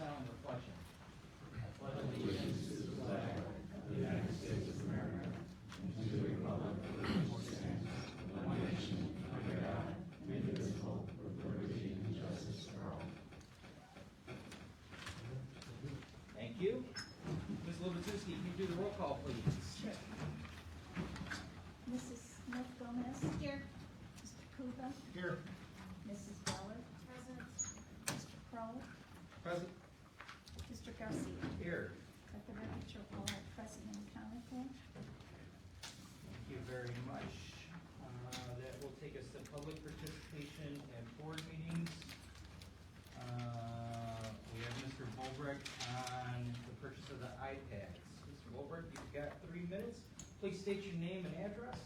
silent reflection. I pledge allegiance to the flag of the United States of America and to the republic for which it stands, one nation, under God, indivisible, with liberty and justice for all. Thank you. Ms. Levatuski, can you do the roll call, please? Sure. Mrs. Smith Gomez. Here. Mr. Kuba. Here. Mrs. Ballard. Present. Mr. Crowe. Present. Mr. Garcia. Here. Let the record show all are present and accounted for. Thank you very much. That will take us to public participation at board meetings. We have Mr. Bulbrecht on the purchase of the iPads. Mr. Bulbrecht, you've got 3 minutes. Please state your name and address.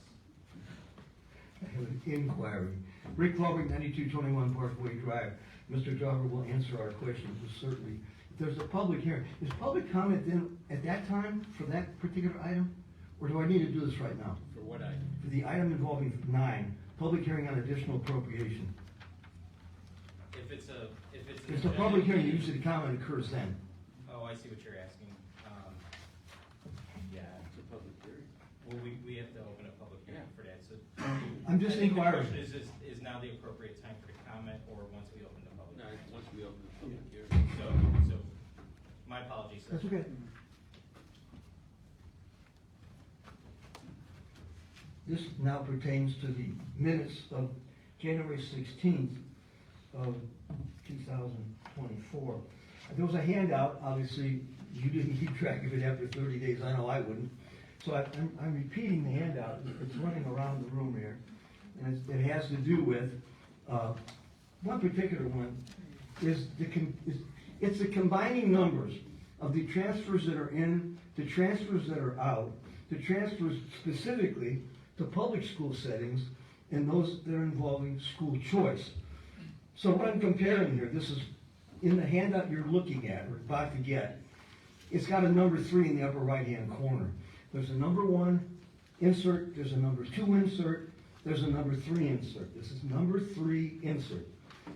I have an inquiry. Rick Clover, 9221 Parkway Drive. Mr. Jobber will answer our questions, certainly. If there's a public hearing, is public comment then at that time for that particular item? Or do I need to do this right now? For what item? For the item involving 9, public hearing on additional appropriation. If It's a public hearing, usually the comment occurs then. Oh, I see what you're asking. Yeah. It's a public hearing. Well, we have to open a public hearing for that, so. I'm just I think the inquiring. question is now the appropriate time for the comment, or once we open the public? No, hearing? once we open the public hearing. So, my apologies, sir. That's okay. This now pertains to the minutes of January 16th of 2024. There was a handout, obviously, you didn't keep track of it after 30 days, I know I wouldn't. So I'm repeating the handout, it's running around the room here. And it has to do with, one particular one is it's the combining numbers of the transfers that are in, the transfers that are out, the transfers specifically to public school settings, and those that are involving school choice. So what I'm comparing here, this is in the handout you're looking at, or about to get, it's got a number 3 in the upper right-hand corner. There's a number 1 insert, there's a number 2 insert, there's a number 3 insert. This is number 3 insert.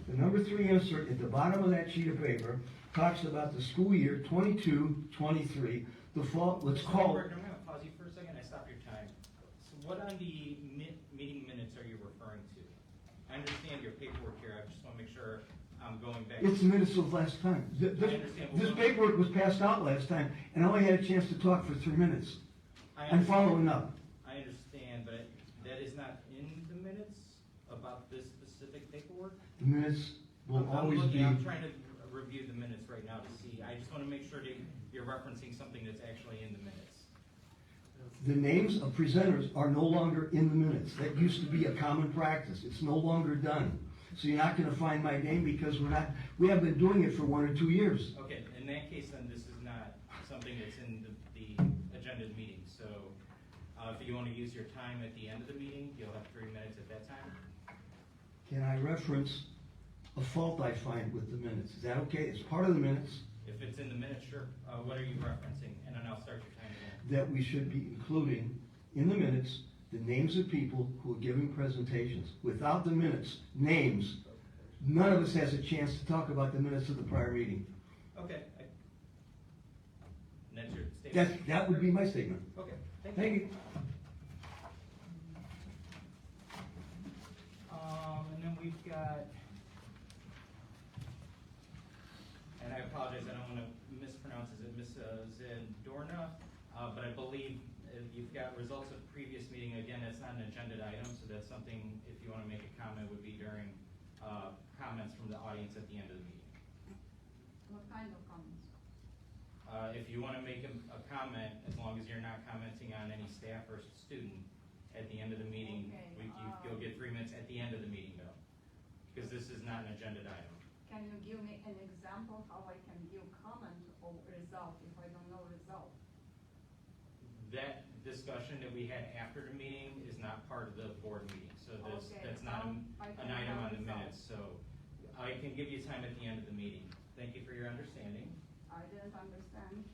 The number 3 insert at the bottom of that sheet of paper talks about the school year 22-23, the fall, let's call it. I'm going to pause you for a second, I stopped your time. So what on the meeting minutes are you referring to? I understand your paperwork here, I just want to make sure I'm going back. It's the minutes of last time. This paperwork was passed out last time, and I only had a chance to talk for 3 minutes. I'm following up. I understand, but that is not in the minutes about this specific paperwork? The minutes will always be. I'm trying to review the minutes right now to see. I just want to make sure that you're referencing something that's actually in the minutes. The names of presenters are no longer in the minutes. That used to be a common practice. It's no longer done. So you're not going to find my name because we haven't been doing it for 1 or 2 years. Okay, in that case, then this is not something that's in the agenda of the meeting. So if you want to use your time at the end of the meeting, you'll have 3 minutes at that time. Can I reference a fault I find with the minutes? Is that okay? It's part of the minutes If it's in the minutes, sure. What are you referencing? And then I'll start your time again. that we should be including in the minutes the names of people who are giving presentations. Without the minutes, names, none of us has a chance to talk about the minutes of the prior meeting. Okay. And that's your statement? That would be my statement. Okay, Thank you. And then we've got, and I apologize, I don't want to mispronounce, is it Ms. Zandorna? But I believe you've got results of previous meeting. Again, that's not an agenda item, so that's something, if you want to make a comment, would be during comments from the audience at the end of the meeting. What kind of comments? If you want to make a comment, as long as you're not commenting on any staff or student at the end of the meeting, Okay, you'll get 3 minutes at the end of the meeting though, because this is not an agenda item. Can you give me an example how I can give comment or result if I don't know result? That discussion that we had after the meeting is not part of the board meeting, so that's not an item on the minutes, so I can give you time at the end of the meeting. Thank you for your understanding. I didn't understand.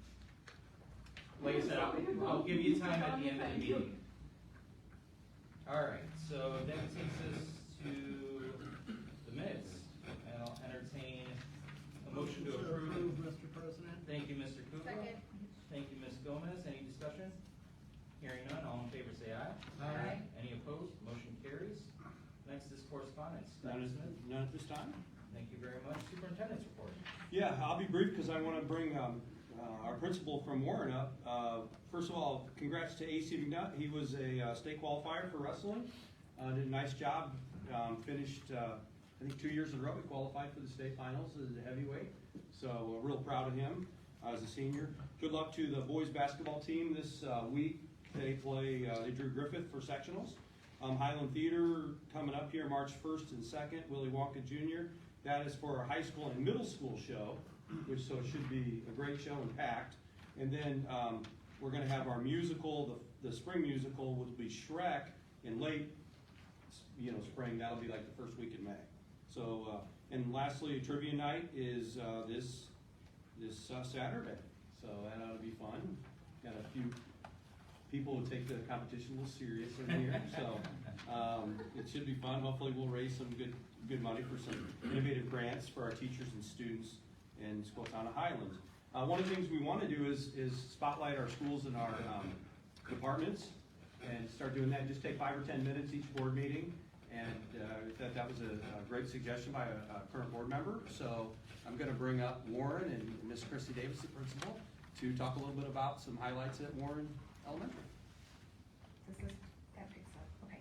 Like I said, I'll give you time at the end of the Thank you. meeting. All right, so that takes us to the minutes, and I'll entertain a motion to approve. Mr. Hearing none, all in favor say aye. Aye. Any opposed? Motion carries. Next is correspondence. Dr. Smith, None at this time? thank you very much. Superintendent's report. Yeah, I'll be brief because I want to bring our principal from Warren up. First of all, congrats to AC McNutt. He was a state qualifier for wrestling. Did a nice job. Finished, I think 2 years in a row. He qualified for the state finals as a heavyweight. So we're real proud of him as a senior. Good luck to the boys basketball team this week. They drew Griffith for sectionals. Highland Theater coming up here March 1st and 2nd, Willy Wonka Jr. That is for our high school and middle school show, so it should be a great show and packed. And then we're going to have our musical, the spring musical will be Shrek in late, spring. That'll be like the first week in May. So, and lastly, trivia night is this Saturday. So that ought to be fun. Got a few people who take the competition a little serious in here, so it should be fun. Hopefully we'll raise some good money for some innovative grants for our teachers and students in Squatana Highlands. One of the things we want to do is spotlight our schools and our departments and start doing that. Just take 5 or 10 minutes each board meeting, and that was a great suggestion by a current board member. So I'm going to bring up Warren and Miss Chrissy Davis, the principal, to talk a little bit about some highlights at Warren Elementary. That picks up, okay.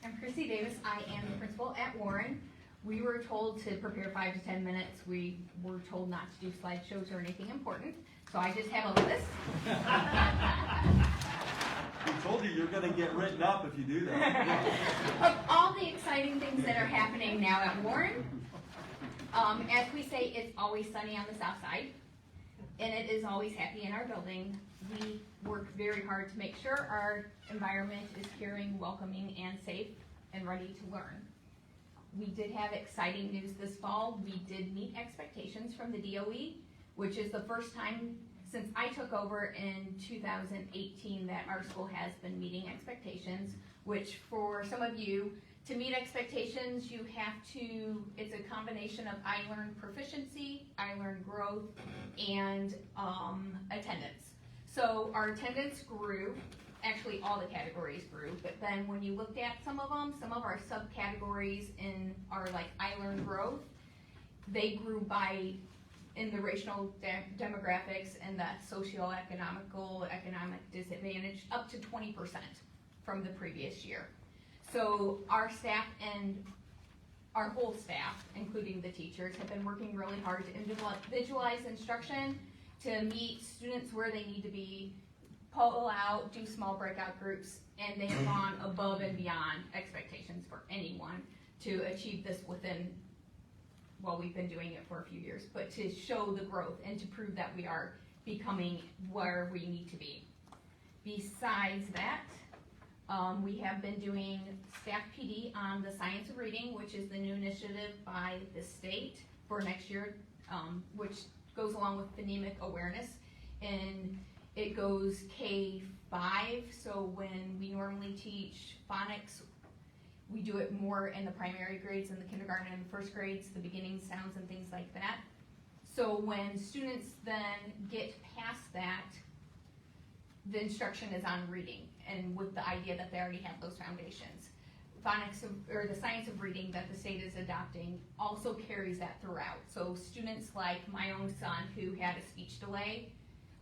I'm Chrissy Davis, I am the principal at Warren. We were told to prepare 5 to 10 minutes. We were told not to do slideshows or anything important, so I just have a list. We told you you're going to get written up if you do that. Of all the exciting things that are happening now at Warren, as we say, it's always sunny on the south side, and it is always happy in our building. We work very hard to make sure our environment is caring, welcoming, and safe, and ready to learn. We did have exciting news this fall. We did meet expectations from the DOE, which is the first time since I took over in 2018 that our school has been meeting expectations, which for some of you, to meet expectations, you have to, it's a combination of iLearn proficiency, iLearn growth, and attendance. So our attendance grew, actually all the categories grew, but then when you looked at some of them, some of our subcategories in our like iLearn growth, they grew by, in the racial demographics and that socioeconomical, economic disadvantage, up to 20% from the previous year. So our staff and our whole staff, including the teachers, have been working really hard to individualize instruction, to meet students where they need to be, pull out, do small breakout groups, and they've gone above and beyond expectations for anyone to achieve this within, well, we've been doing it for a few years, but to show the growth and to prove that we are becoming where we need to be. Besides that, we have been doing staff PD on the science of reading, which is the new initiative by the state for next year, which goes along with phonemic awareness, and it goes K-5, so when we normally teach phonics, we do it more in the primary grades, in the kindergarten and the first grades, the beginning sounds and things like that. So when students then get past that, the instruction is on reading, and with the idea that they already have those foundations. Phonics, or the science of reading that the state is adopting, also carries that throughout. So students like my own son, who had a speech delay,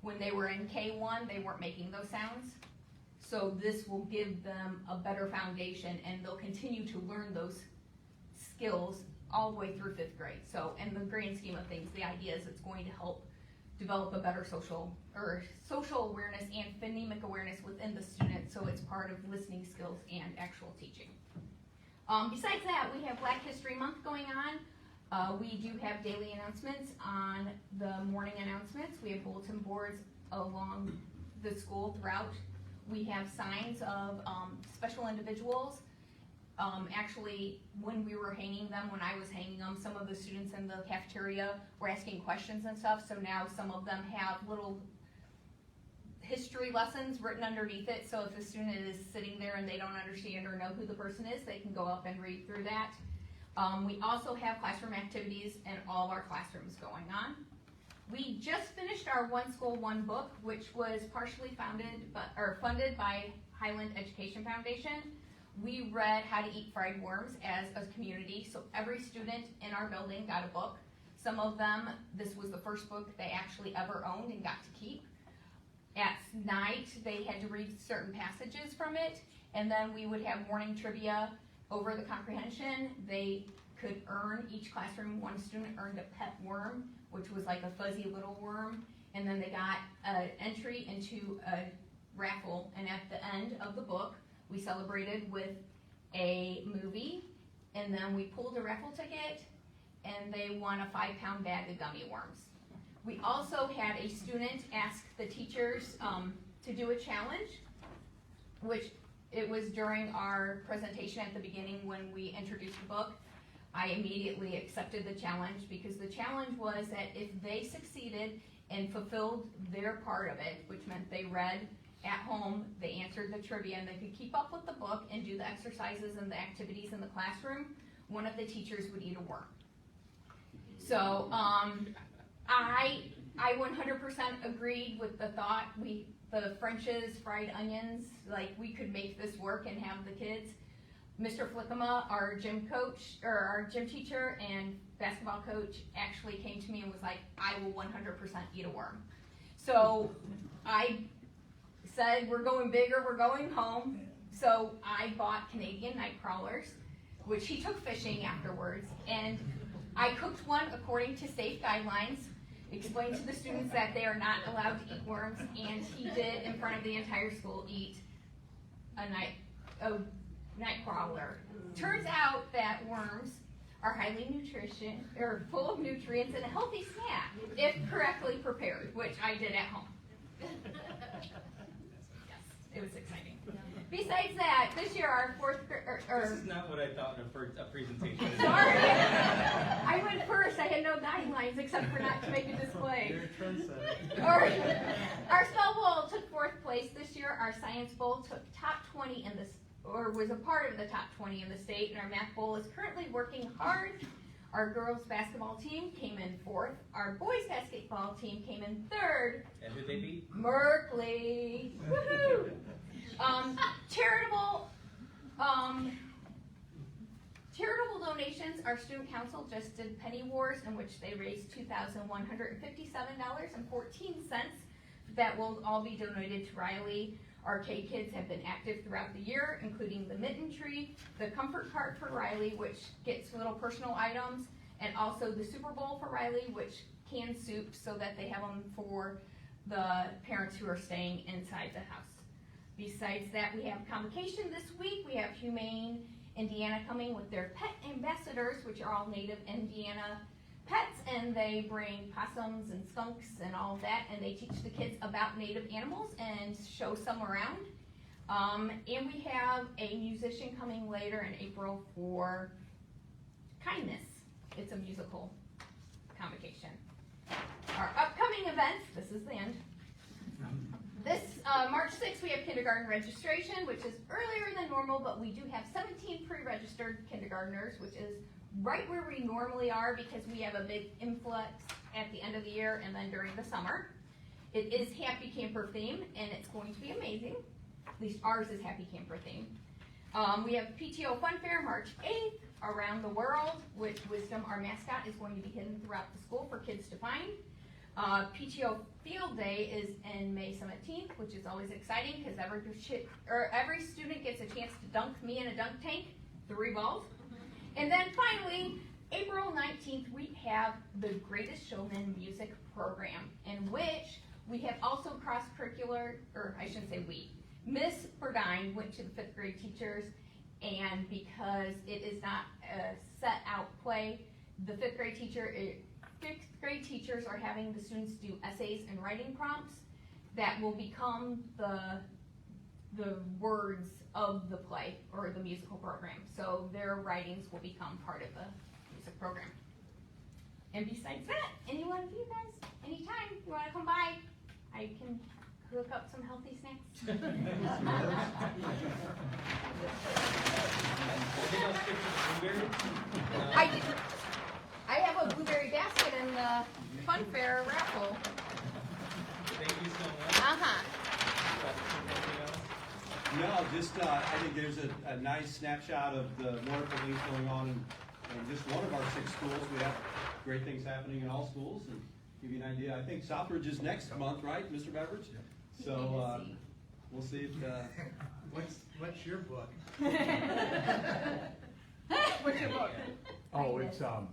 when they were in K1, they weren't making those sounds. So this will give them a better foundation, and they'll continue to learn those skills all the way through 5th grade. So in the grand scheme of things, the idea is it's going to help develop a better social awareness and phonemic awareness within the student, so it's part of listening skills and actual teaching. Besides that, we have Black History Month going on. We do have daily announcements on the morning announcements. We have bulletin boards along the school throughout. We have signs of special individuals. Actually, when we were hanging them, when I was hanging them, some of the students in the cafeteria were asking questions and stuff, so now some of them have little history lessons written underneath it, so if a student is sitting there and they don't understand or know who the person is, they can go up and read through that. We also have classroom activities in all of our classrooms going on. We just finished our One School, One Book, which was partially funded by Highland Education Foundation. We read How to Eat Fried Worms as a community, so every student in our building got a book. Some of them, this was the first book they actually ever owned and got to keep. At night, they had to read certain passages from it, and then we would have morning trivia over the comprehension. They could earn, each classroom, one student earned a pet worm, which was like a fuzzy little worm, and then they got an entry into a raffle, and at the end of the book, we celebrated with a movie, and then we pulled a raffle ticket, and they won a 5-pound bag of gummy worms. We also had a student ask the teachers to do a challenge, which it was during our presentation at the beginning when we introduced the book. I immediately accepted the challenge because the challenge was that if they succeeded and fulfilled their part of it, which meant they read at home, they answered the trivia, and they could keep up with the book and do the exercises and the activities in the classroom, one of the teachers would eat a worm. So I 100% agreed with the thought. The French's fried onions, like we could make this work and have the kids. Mr. Flickema, our gym coach, or our gym teacher and basketball coach, actually came to me and was like, I will 100% eat a worm. So I said, we're going bigger, we're going home. So I bought Canadian night crawlers, which he took fishing afterwards, and I cooked one according to safe guidelines, explained to the students that they are not allowed to eat worms, and he did, in front of the entire school, eat a night crawler. Turns out that worms are highly full of nutrients and a healthy snack if correctly prepared, which I did at home. Yes, it was exciting. Besides that, this year our This is not what I thought in a presentation. Sorry, I went first. I had no guidelines except for not to make a display. You're a trendsetter. Our spell bowl took 4th place this year. Our science bowl took top 20 was a part of the top 20 in the state, and our math bowl is currently working hard. Our girls basketball team came in 4th. Our boys basketball team came in 3rd. And who they beat? Merkley. Woohoo! Charitable donations. Our student council just did Penny Wars, in which they raised $2,157.14 that will all be donated to Riley. Our K-Kids have been active throughout the year, including the Mitten Tree, the Comfort Cart for Riley, which gets little personal items, and also the Super Bowl for Riley, which cans soup so that they have them for the parents who are staying inside the house. Besides that, we have convocation this week. We have Humane Indiana coming with their pet ambassadors, which are all native Indiana pets, and they bring possums and skunks and all that, and they teach the kids about native animals and show some around. And we have a musician coming later in April for Kindness. It's a musical convocation. Our upcoming events, this is the end. This March 6th, we have kindergarten registration, which is earlier than normal, but we do have 17 pre-registered kindergartners, which is right where we normally are because we have a big influx at the end of the year and then during the summer. It is Happy Camper theme, and it's going to be amazing. At least ours is Happy Camper theme. We have PTO Fun Fair March 8th around the world, which Wisdom, our mascot, is going to be hidden throughout the school for kids to find. PTO Field Day is in May 17th, which is always exciting because every student gets a chance to dunk me in a dunk tank, 3 balls. And then finally, April 19th, we have the Greatest Showman music program, in which we have also cross-curricular, or I shouldn't say we, Miss Burdine went to the 5th grade teachers, and because it is not a set out play, the 5th grade teachers are having the students do essays and writing prompts that will become the words of the play or the musical program. So their writings will become part of the music program. And besides that, any one of you guys, anytime you want to come by, I can cook up some healthy snacks. I have a blueberry basket in the fun fair raffle No, just, I think there's a nice snapshot of the wonderful things going on in just one of our 6 schools. We have great things happening in all schools, and give you an idea. I think Southbridge is next month, right, Mr. Beveridge? So, we'll see if, What's your book? What's your book? Oh, it's, oh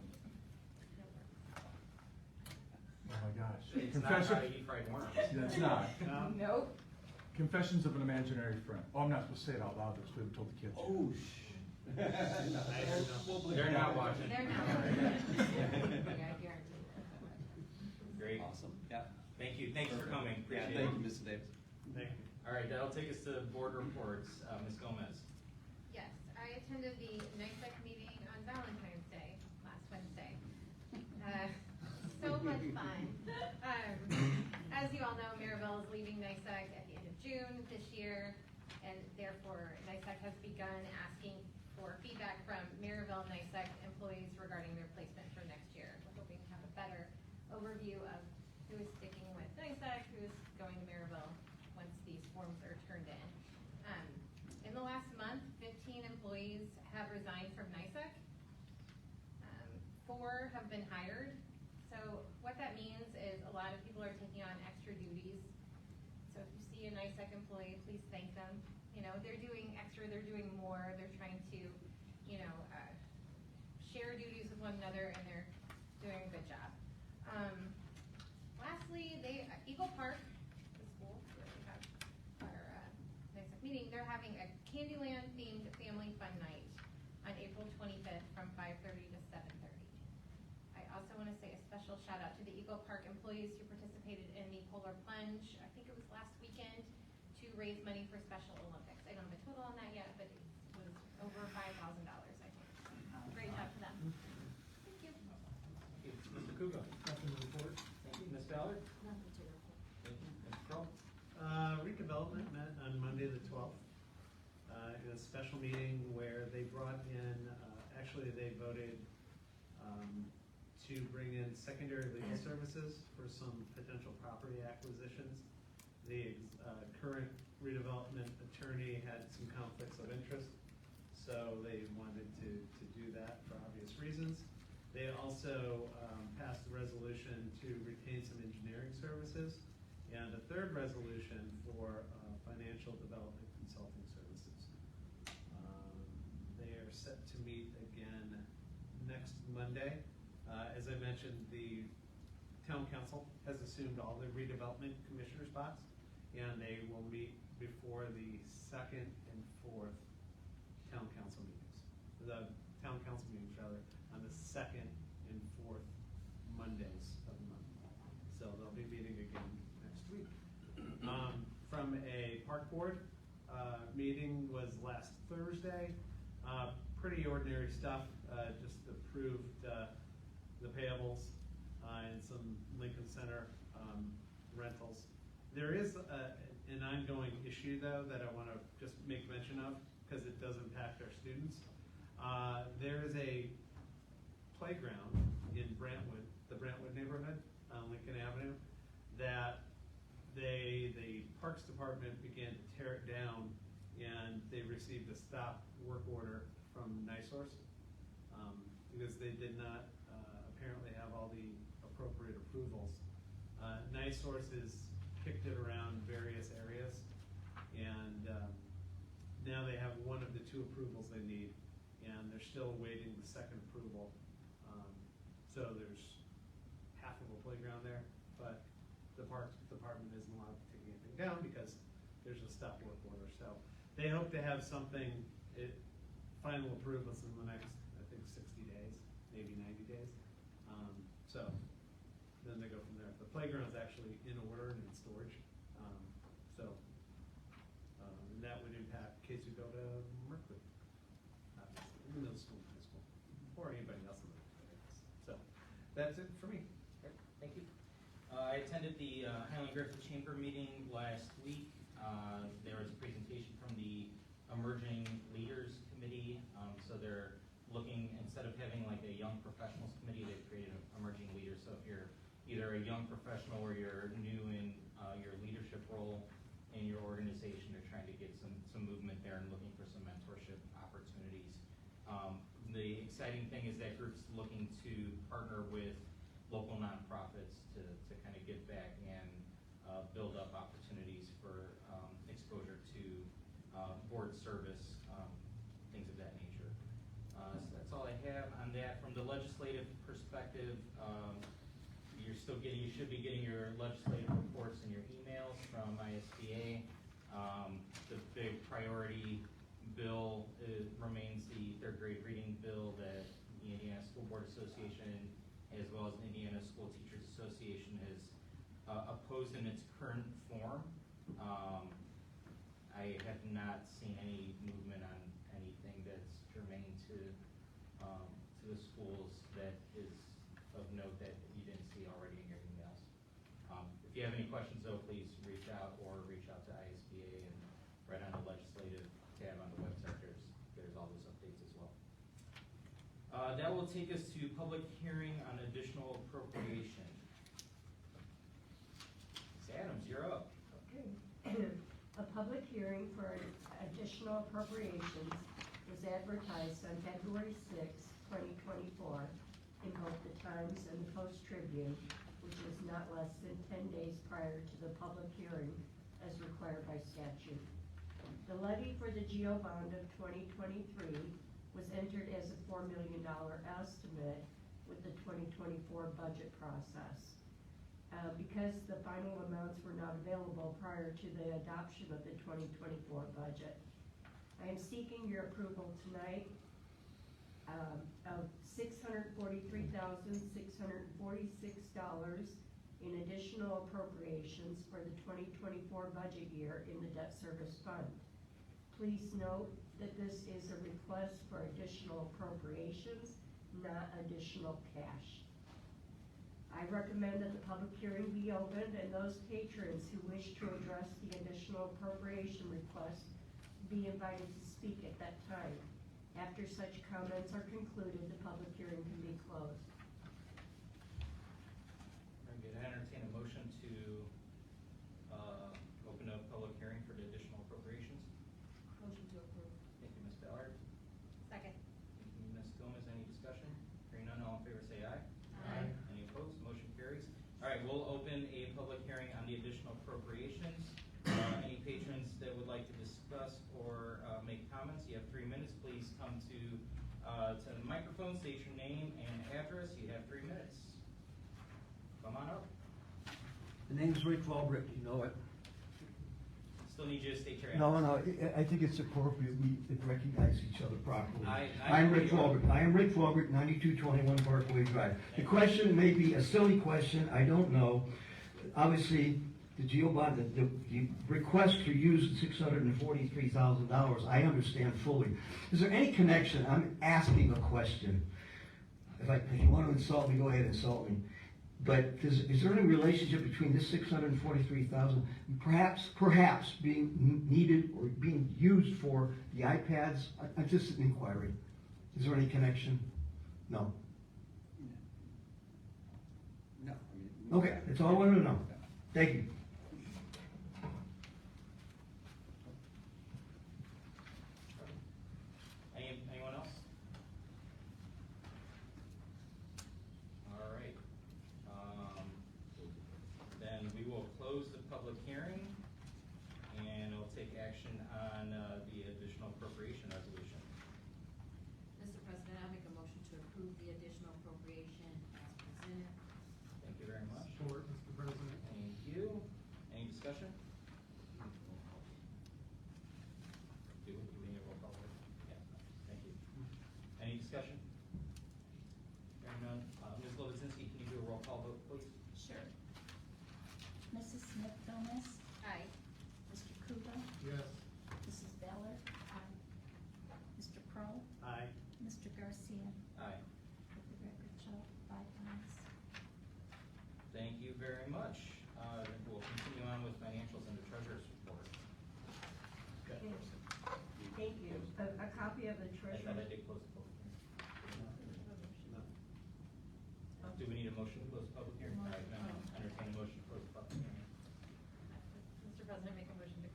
my gosh. It's not how to eat fried worms. It's not. Nope. Confessions of an Imaginary Friend. Oh, I'm not supposed to say it out loud, because we haven't told the kids. oh, They're not watching. They're not. Yeah, I guarantee. Great. Awesome, yeah. Thank you. Thanks for coming. Yeah, Appreciate thank it. you, Mr. Davis. Thank you. All right, that'll take us to board reports. Ms. Gomez. Yes, I attended the NICEC meeting on Valentine's Day last Wednesday. So much fun. As you all know, Maribel is leaving NICEC at the end of June this year, and therefore NICEC has begun asking for feedback from Maribel NICEC employees regarding their placement for next year. We're hoping to have a better overview of who is sticking with NICEC, who is going to Maribel once these forms are turned in. In the last month, 15 employees have resigned from NICEC. 4 have been hired. So what that means is a lot of people are taking on extra duties. So if you see a NICEC employee, please thank them. You know, they're doing extra, they're doing more, they're trying to, you know, share duties with one another, and they're doing a good job. Lastly, Eagle Park, the school where we have our NICEC meeting, they're having a Candyland themed family fun night on April 25th from 5:30 to 7:30. I also want to say a special shout out to the Eagle Park employees who participated in the Polar Plunge, I think it was last weekend, to raise money for Special Olympics. I don't have a total on that yet, but it was over $5,000, I think. Great job to them. Thank you. Mr. Kugo. Nothing to report. Thank you. Ms. Ballard. Nothing to report. Thank you. Mr. Kroll. Redevelopment met on Monday the 12th in a special meeting where they brought in, actually they voted to bring in secondary legal services for some potential property acquisitions. The current redevelopment attorney had some conflicts of interest, so they wanted to do that for obvious reasons. They also passed a resolution to retain some engineering services, and a third resolution for financial development consulting services. They are set to meet again next Monday. As I mentioned, the town council has assumed all the redevelopment commissioner spots, and they will meet before the 2nd and 4th town council meetings. The town council meetings, rather, on the 2nd and 4th Mondays of the month. So they'll be meeting again next week. From a park board, meeting was last Thursday. Pretty ordinary stuff, just approved the payables and some Lincoln Center rentals. There is an ongoing issue though that I want to just make mention of because it does impact our students. There is a playground in Brantwood, the Brantwood neighborhood on Lincoln Avenue, that the Parks Department began to tear it down, and they received a stop work order from NISource because they did not apparently have all the appropriate approvals. NISource has kicked it around various areas, and now they have one of the 2 approvals they need, and they're still awaiting the 2nd approval. So there's half of a playground there, but the Parks Department isn't allowed to take anything down because there's a stop work order. So they hope to have something, final approvals in the next, I think, 60 days, maybe 90 days. So then they go from there. The playground's actually in order and in storage. And that would impact kids who go to Merkley, obviously, in middle school, high school, or anybody else in the campus. So that's it for me. Okay, thank you. I attended the Highland Griffith Chamber meeting last week. There was a presentation from the Emerging Leaders Committee. So they're looking, instead of having like a young professionals committee, they've created an emerging leaders. So if you're either a young professional or you're new in your leadership role in your organization are trying to get some movement there and looking for some mentorship opportunities. The exciting thing is that group's looking to partner with local nonprofits to kind of give back and build up opportunities for exposure to board service, things of that nature. So that's all I have on that. From the legislative perspective, you should be getting your legislative reports in your emails from ISBA. The big priority bill remains the third grade reading bill that the Indiana School Board Association as well as the Indiana School Teachers Association has opposed in its current form. I have not seen any movement on anything that's germane to the schools that is of note that you didn't see already in your emails. If you have any questions though, please reach out to ISBA, and right on the legislative tab on the website there's all those updates as well. That will take us to public hearing on additional appropriation. Ms. Adams, you're up. Okay. A public hearing for additional appropriations was advertised on February 6, 2024 in both the Times and the Post Tribune, which is not less than 10 days prior to the public hearing as required by statute. The levy for the GO bond of 2023 was entered as a $4 million estimate with the 2024 budget process. Because the final amounts were not available prior to the adoption of the 2024 budget, I am seeking your approval tonight of $643,646 in additional appropriations for the 2024 budget year in the debt service fund. Please note that this is a request for additional appropriations, not additional cash. I recommend that the public hearing be opened and those patrons who wish to address the additional appropriation request be invited to speak at that time. After such comments are concluded, the public hearing can be closed. Very good. I entertain a motion to open up public hearing for the additional appropriations. Motion to approve. Thank you, Ms. Ballard. Second. Thank you, Ms. Gomez. Any discussion? Hearing none, all in favor say aye. Aye. Any opposed? Motion carries. All right, we'll open a public hearing on the additional appropriations. Any patrons that would like to discuss or make comments, you have 3 minutes. Please come to the microphone, state your name and address. You have 3 minutes. Come on up. The name's Rick Walbrick, you know it. Still need you to state your address. No, I think it's appropriate we recognize each other properly. I'm Rick Walbrick. I am Rick Walbrick, 9221 Parkway Drive. The question may be a silly question, I don't know. Obviously, the GO bond, the request to use $643,000, I understand fully. Is there any connection? I'm asking a question. If you want to insult me, go ahead and insult me. But is there any relationship between this $643,000 perhaps being needed or being used for the iPads? Just an inquiry. Is there any connection? No. No. Okay, that's all I wanted to know. Thank you. Anyone else? All right. Then we will close the public hearing and we'll take action on the additional appropriation resolution. Mr. President, I'll make a motion to approve the additional appropriation as presented. Thank you very much. Support, Mr. President. Thank you. Any discussion? Do we need a roll call? Yeah, thank you. Any discussion? Hearing none. Ms. Lovacinski, can you do a roll call vote, please? Sure. Mrs. Smith Gomez, Aye. Mr. Kuba, Yes. Mrs. Ballard, Mr. Crowe, Aye. Mr. Garcia. Aye. Let the record show 5 ayes. Thank you very much. Then we'll continue on with financials and the treasurer's report. Okay. Thank you. A copy of the I thought I treasurer's. did close the public hearing. Do we need a motion to close the public hearing? All right, then I'll entertain a motion to close the public hearing. Mr. President, make a motion to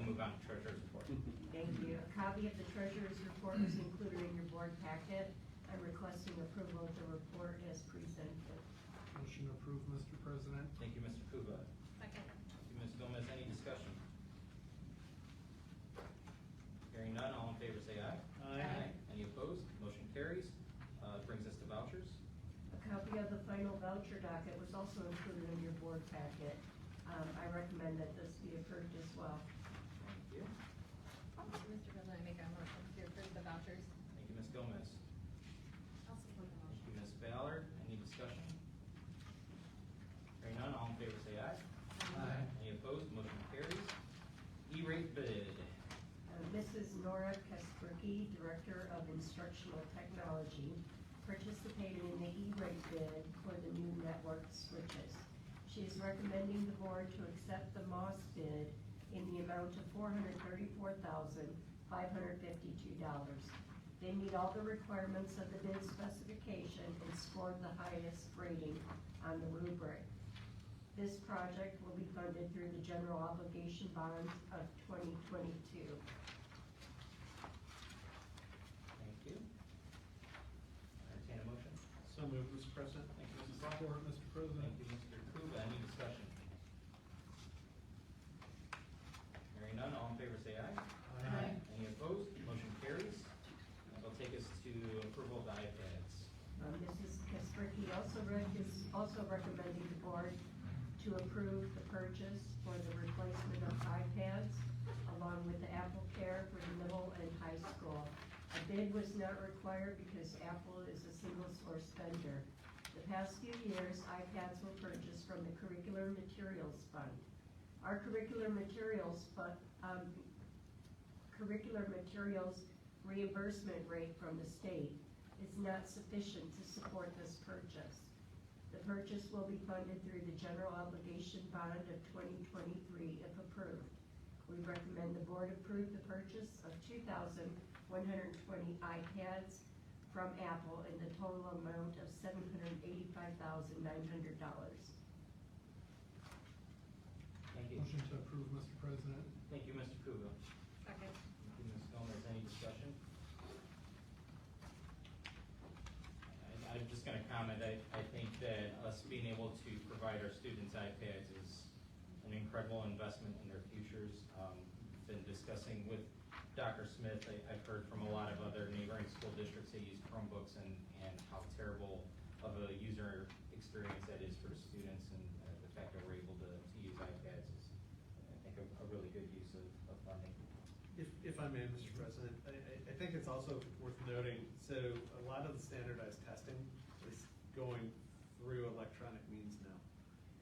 move on to treasurer's report. Thank you. A copy of the treasurer's report is included in your board packet. I'm requesting approval of the report as presented. Motion approved, Mr. President. Thank you, Mr. Kuba. Second. Thank you, Ms. Gomez. Any discussion? Hearing none, all in favor say aye. Aye. Any opposed? Motion carries. Brings us to vouchers. A copy of the final voucher docket was also included in your board packet. I recommend that this be approved as well. Thank you. Mr. President, I make a motion to approve the vouchers. Thank you, Ms. Gomez. I'll support the Thank motion. you, Ms. Ballard. Any discussion? Hearing none, all in favor say aye. Aye. Any opposed? Motion carries. E-rate bid. Mrs. Nora Kasperky, Director of Instructional Technology, participated in the E-rate bid for the new network switches. She is recommending the board to accept the Moss bid in the amount of $434,552. They meet all the requirements of the bid specification and scored the highest rating on the rubric. This project will be funded through the general obligation bonds of 2022. Thank you. Entertain a motion. So moved, Mr. President. Thank you, Mrs. Vaughn. Support, Mr. President. Thank you, Mr. Kuba. Any discussion? Hearing none, all in favor say aye. Aye. Any opposed? Motion carries. That'll take us to approval of the iPads. Mrs. Kasperky is also recommending the board to approve the purchase for the replacement of iPads along with the Apple Care for the middle and high school. A bid was not required because Apple is a single source vendor. The past few years, iPads were purchased from the Curricular Materials Fund. Our Curricular Materials reimbursement rate from the state is not sufficient to support this purchase. The purchase will be funded through the general obligation bond of 2023 if approved. We recommend the board approve the purchase of 2,120 iPads from Apple in the total amount of $785,900. Thank you. Motion to approve, Mr. President. Thank you, Mr. Kuba. Second. Thank you, Ms. Gomez. Any discussion? I'm just gonna comment, I think that us being able to provide our students iPads is an incredible investment in their futures. Been discussing with Dr. Smith, I've heard from a lot of other neighboring school districts that use Chromebooks and how terrible of a user experience that is for students, and the fact that we're able to use iPads is, I think, a really good use of funding. If I may, Mr. President, I think it's also worth noting, so a lot of the standardized testing is going through electronic means now.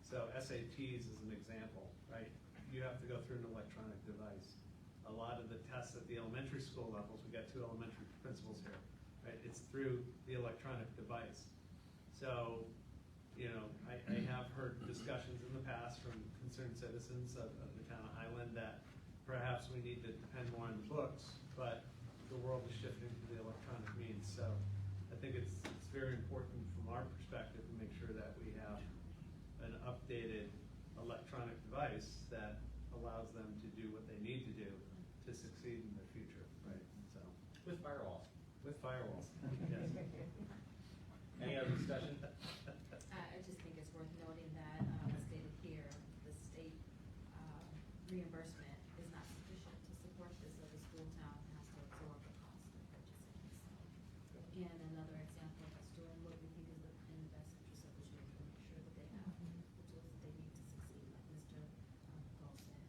So SATs is an example, right? You have to go through an electronic device. A lot of the tests at the elementary school levels, we got 2 elementary principals here, right? It's through the electronic device. So, you know, I have heard discussions in the past from concerned citizens of the town of Highland that perhaps we need to depend more on the books, but the world is shifting to the electronic means. So I think it's very important from our perspective to make sure that we have an updated electronic device that allows them to do what they need to do to succeed in their future, right? So, With firewalls. with firewalls, yes. Any other discussion? I just think it's worth noting that, as stated here, the state reimbursement is not sufficient to support this, so the school town has to absorb the cost of purchasing this. So, again, another example of us doing what we think is in the best interest of the children, make sure that they have the tools that they need to succeed, like Mr. Paul said.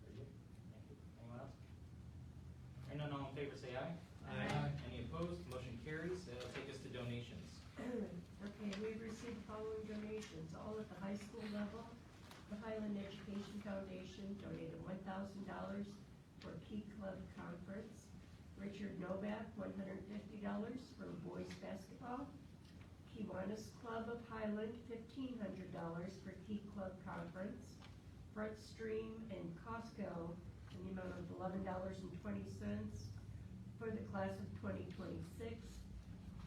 Very good. Thank you. Anyone else? Hearing none, all in favor say aye. Aye. Any opposed? Motion carries. That'll take us to donations. Okay, we've received the following donations, all at the high school level. The Highland Education Foundation donated $1,000 for Key Club Conference. Richard Novak, $150 for boys basketball. Kiwanis Club of Highland, $1,500 for Key Club Conference. Front Stream and Costco in the amount of $11.20 for the class of 2026.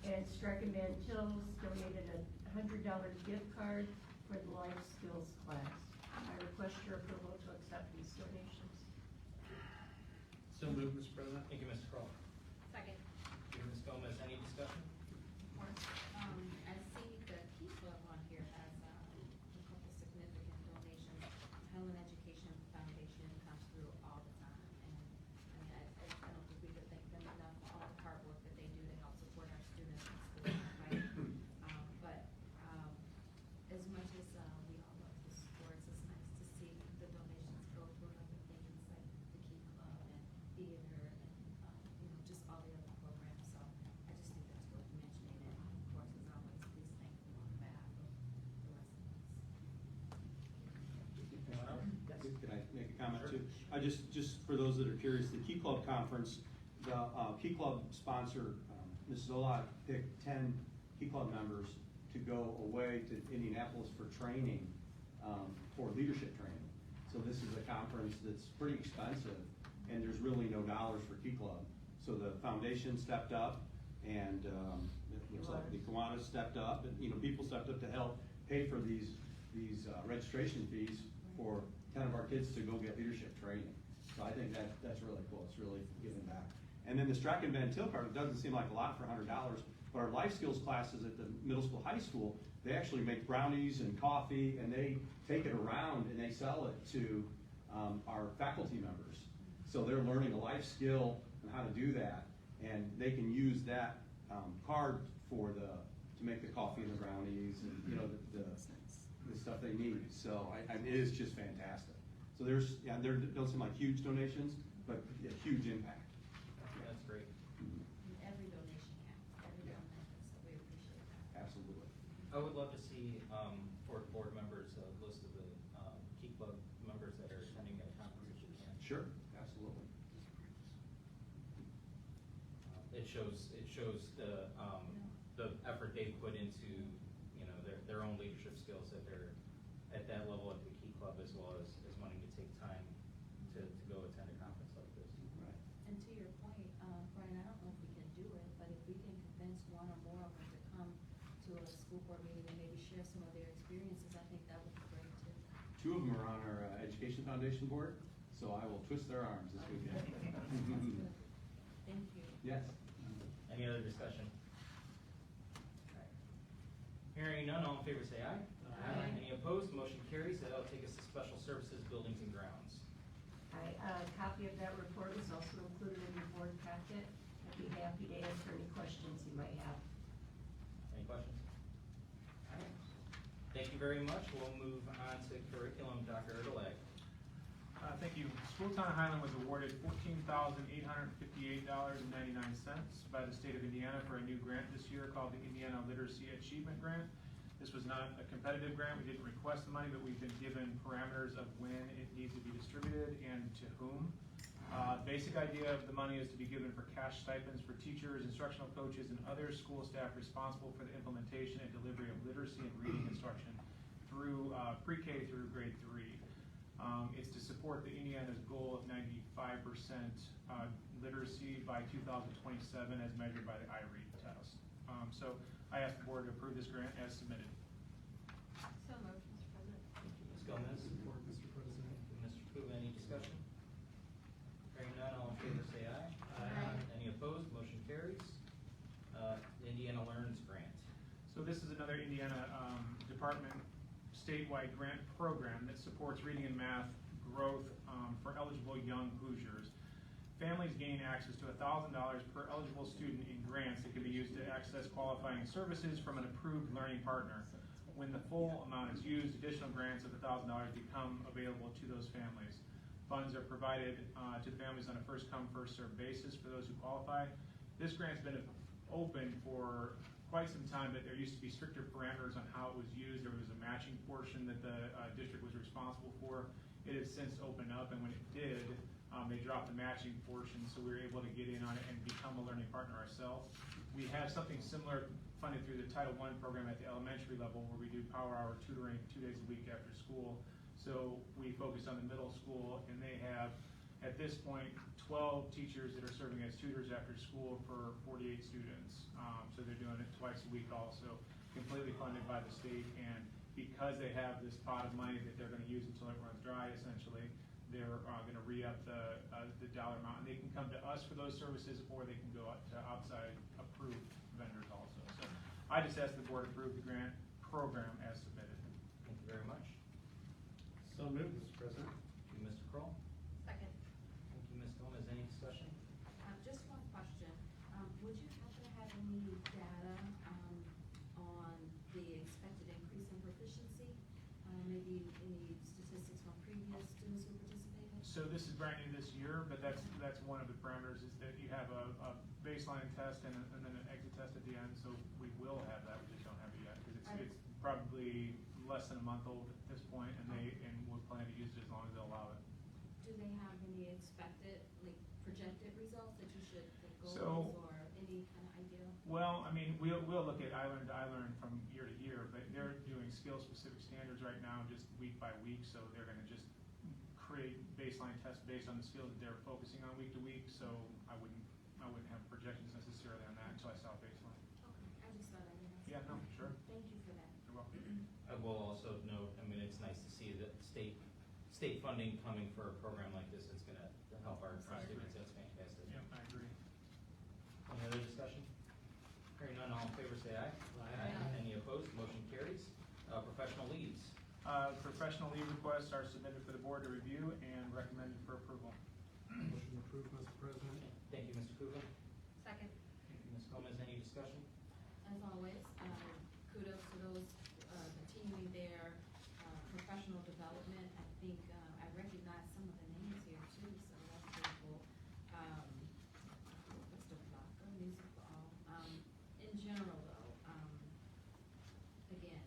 And Strachan Van Tills donated a $100 gift card for the life skills class. I request your approval to accept these donations. move, Mr. President. Thank you, Mr. Kroll. Second. Thank you, Ms. Gomez. Any discussion? I see the Key Club on here has a couple significant donations. Helen Education Foundation comes through all the time, and I mean, I don't think we could thank them enough for all the hard work that they do to help support our students in school, right? But as much as we all love the sports, it's nice to see the donations go to other things like the Key Club and theater and you know, just all the other programs. So I just think that's worth mentioning, and of course, as always, please thank them on behalf of the residents. Anyone else? Yes. Can I make a comment Sure. too? I just for those that are curious, the Key Club conference, the Key Club sponsor, Mrs. Ola picked 10 Key Club members to go away to Indianapolis for training, for leadership training. So this is a conference that's pretty expensive, and there's really no dollars for Key Club. So the foundation stepped up, and it looks like the Kiwanis stepped up, and you know, people stepped up to help pay for these registration fees for 10 of our kids to go get leadership training. So I think that's really cool. It's really giving back. And then the Strachan Van Til card, it doesn't seem like a lot for $100, but our life skills classes at the middle school, high school, they actually make brownies and coffee, and they take it around and they sell it to our faculty members. So they're learning a life skill and how to do that, and they can use that card for to make the coffee and the brownies and you know the stuff they need. So it is just fantastic. So there don't seem like huge donations, but a huge impact. That's great. Every donation counts, every Yeah. donation, so we appreciate that. Absolutely. I would love to see, for board members, a list of the, Key Club members that are attending that conference if we can. Sure, absolutely. It shows the effort they've put into, you know, their own leadership skills, that they're at that level at the Key Club, as well as wanting to take time to go attend a conference like this. Right. And to your point, Brian, I don't know if we can do it, but if we can convince one or more of them to come to a school board meeting and maybe share some of their experiences, I think that would be great too. 2 of them are on our Education Foundation board, so I will twist their arms this weekend. Thank you. Yes. Any other discussion? Alright. Hearing none, all in favor say aye. Aye. Any opposed? Motion carries. That'll take us to Special Services, Buildings and Grounds. A copy of that report is also included in your board packet. I'd be happy to answer any questions you might have. Any questions? Alright. Thank you very much. We'll move on to curriculum, Dr. Erdelag. Thank you. School Town of Highland was awarded $14,858.99 by the state of Indiana for a new grant this year called the Indiana Literacy Achievement Grant. This was not a competitive grant. We didn't request the money, but we've been given parameters of when it needs to be distributed and to whom. Basic idea of the money is to be given for cash stipends for teachers, instructional coaches, and other school staff responsible for the implementation and delivery of literacy and reading instruction through pre-K through grade 3. It's to support the Indiana's goal of 95% literacy by 2027 as measured by the iRead test. So I ask the board to approve this grant as submitted. So moved, Mr. President. Thank you, Ms. Gomez. Support, Mr. President. Mr. Puga, any discussion? Hearing none, all in favor say aye. Aye. Any opposed? Motion carries. Indiana Learns Grant. So this is another Indiana department statewide grant program that supports reading and math growth for eligible young Hoosiers. Families gain access to $1,000 per eligible student in grants that can be used to access qualifying services from an approved learning partner. When the full amount is used, additional grants of $1,000 become available to those families. Funds are provided to the families on a first-come, first-served basis for those who qualify. This grant's been open for quite some time, but there used to be stricter parameters on how it was used. There was a matching portion that the district was responsible for. It has since opened up, and when it did, they dropped the matching portion, so we were able to get in on it and become a learning partner ourselves. We have something similar funded through the Title I program at the elementary level, where we do power hour tutoring 2 days a week after school. So we focus on the middle school, and they have, at this point, 12 teachers that are serving as tutors after school for 48 students. So they're doing it twice a week also, completely funded by the state. And because they have this pot of money that they're going to use until it runs dry, essentially, they're gonna re-up the dollar amount, and they can come to us for those services, or they can go out to outside approved vendors also. So I just ask the board approve the grant program as submitted. Thank you very much. So moved, Mr. President. Thank you, Mr. Kroll. Second. Thank you, Ms. Gomez. Any discussion? Just one question. Would you happen to have any data, on the expected increase in proficiency? Maybe any statistics from previous students who participated? So this is brand new this year, but that's one of the parameters, is that you have a baseline test and then an exit test at the end, so we will have that, we just don't have it yet, because it's probably less than a month old at this point, and we'll plan to use it as long as they'll allow it. Do they have any expected, like, projected results that you should, the So- goals or any kind of idea? Well, I mean, we'll look at I learn from year to year, but they're doing skill-specific standards right now, just week by week, so they're gonna just create baseline tests based on the skills that they're focusing on week to week, so I wouldn't have projections necessarily on that until I saw baseline. Okay, I just thought I would ask. Yeah, no, sure. Thank you for that. You're welcome. I will also note, I mean, it's nice to see that state funding coming for a program like this. It's gonna help our I agree. students. That's fantastic. Yeah, I agree. Any other discussion? Hearing none, all in favor say aye. Aye. Any opposed? Motion carries. Professional leaves. Professional leave requests are submitted for the board to review and recommended for approval. Motion approved, Mr. President. Thank you, Mr. Kuba. Second. Thank you, Ms. Gomez. Any discussion? As always, kudos to those continuing their professional development. I think I recognize some of the names here too, so that's pretty cool. Mr. Blocker, music for all. In general though, again,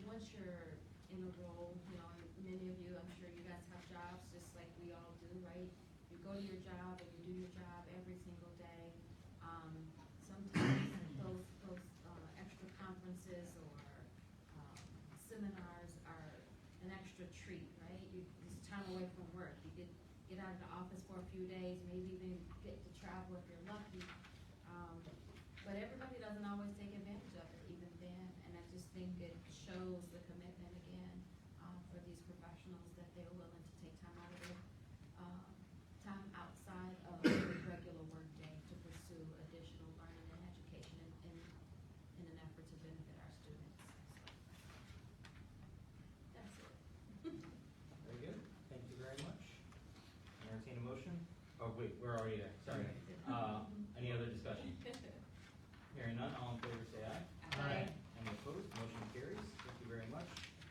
once you're in a role, you know, many of you, I'm sure you guys have jobs just like we all do, right? You go to your job and you do your job every single day. Sometimes those extra conferences or seminars are an extra treat, right? It's time away from work. You get out of the office for a few days, maybe even get to travel if you're lucky. But everybody doesn't always take advantage of it even then, and I just think it shows the commitment again for these professionals that they're willing to take time out of their time outside of their regular work day to pursue additional learning and education in an effort to benefit our students. So, that's it. Very good. Thank you very much. Entertain a motion? Oh, wait, we're already there. Sorry. Any other discussion? Hearing none, all in favor say aye. Aye. Any opposed? Motion carries. Thank you very much.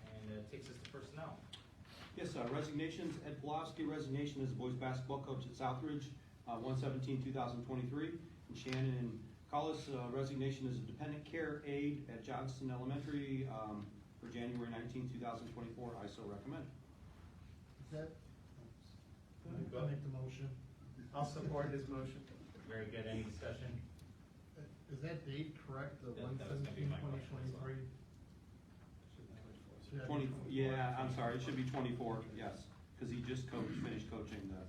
And it takes us to personnel. Yes, resignations. Ed Pulowski, resignation as the boys basketball coach at Southridge, 1/17/2023. And Shannon Collis, resignation as a dependent care aide at Johnston Elementary for January 19, 2024. I so recommend. Is that? I'll make the motion. I'll support his motion. Very good. Any discussion? Is that date correct, the That was gonna be my question as well. 20, yeah, I'm sorry, it should be 24, yes, because he just finished coaching the.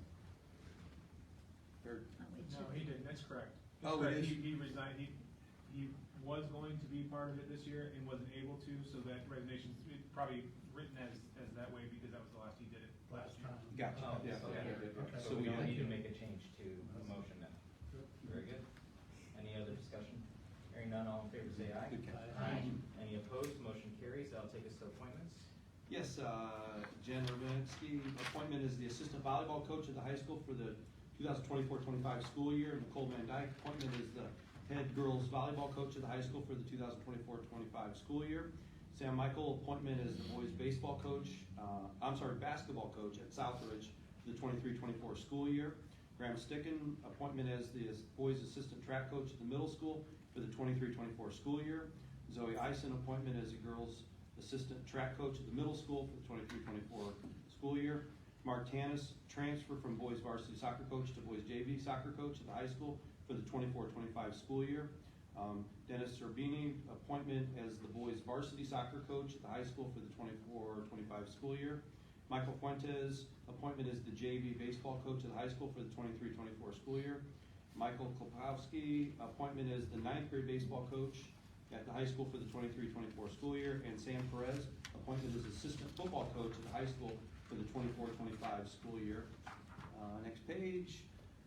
No, he didn't, that's correct. Oh, That's correct. he did? He resigned, he was going to be part of it this year and wasn't able to, so that resignation, probably written as that way because that was the last he did it last year. Gotcha, Oh, yeah, okay. okay. So we don't need to make a change to the motion then. Very good. Any other discussion? Hearing none, all in favor say aye. Aye. Any opposed? Motion carries. That'll take us to appointments. Yes, Jen Urbanski, appointment as the assistant volleyball coach at the high school for the 2024-25 school year. Nicole Van Dyke, appointment as the head girls volleyball coach at the high school for the 2024-25 school year. Sam Michael, appointment as the boys baseball coach, basketball coach at Southridge for the 23-24 school year. Graham Sticken, appointment as the boys assistant track coach at the middle school for the 23-24 school year. Zoe Eisen, appointment as the girls assistant track coach at the middle school for the 23-24 school year. Mark Tanis, transfer from boys varsity soccer coach to boys JV soccer coach at the high school for the 24-25 school year. Dennis Serbini, appointment as the boys varsity soccer coach at the high school for the 24-25 school year. Michael Fuentes, appointment as the JV baseball coach at the high school for the 23-24 school year. Michael Klopowski, appointment as the 9th grade baseball coach at the high school for the 23-24 school year. And Sam Perez, appointment as assistant football coach at the high school for the 24-25 school year. Next page,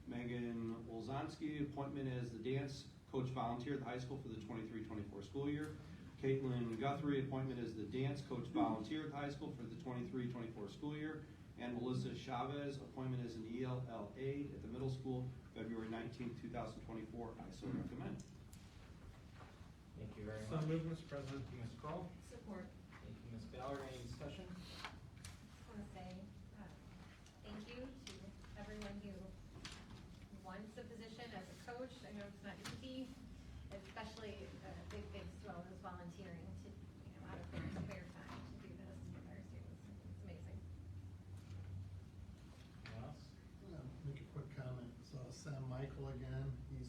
Megan Wolzonski, appointment as the dance coach volunteer at the high school for the 23-24 school year. Caitlin Guthrie, appointment as the dance coach volunteer at the high school for the 23-24 school year. And Melissa Chavez, appointment as an ELL aide at the middle school, February 19th, 2024. I so recommend. Thank you very So much. moved, Mr. President. Thank you, Ms. Kroll. Support. Thank you, Ms. Ballard. Any discussion? Just want to say, thank you to everyone who wants a position as a coach. I know it's not easy, especially big swell is volunteering to, out of their spare time to do this with our students. It's amazing. Anyone else? Make a quick comment. So Sam Michael again, his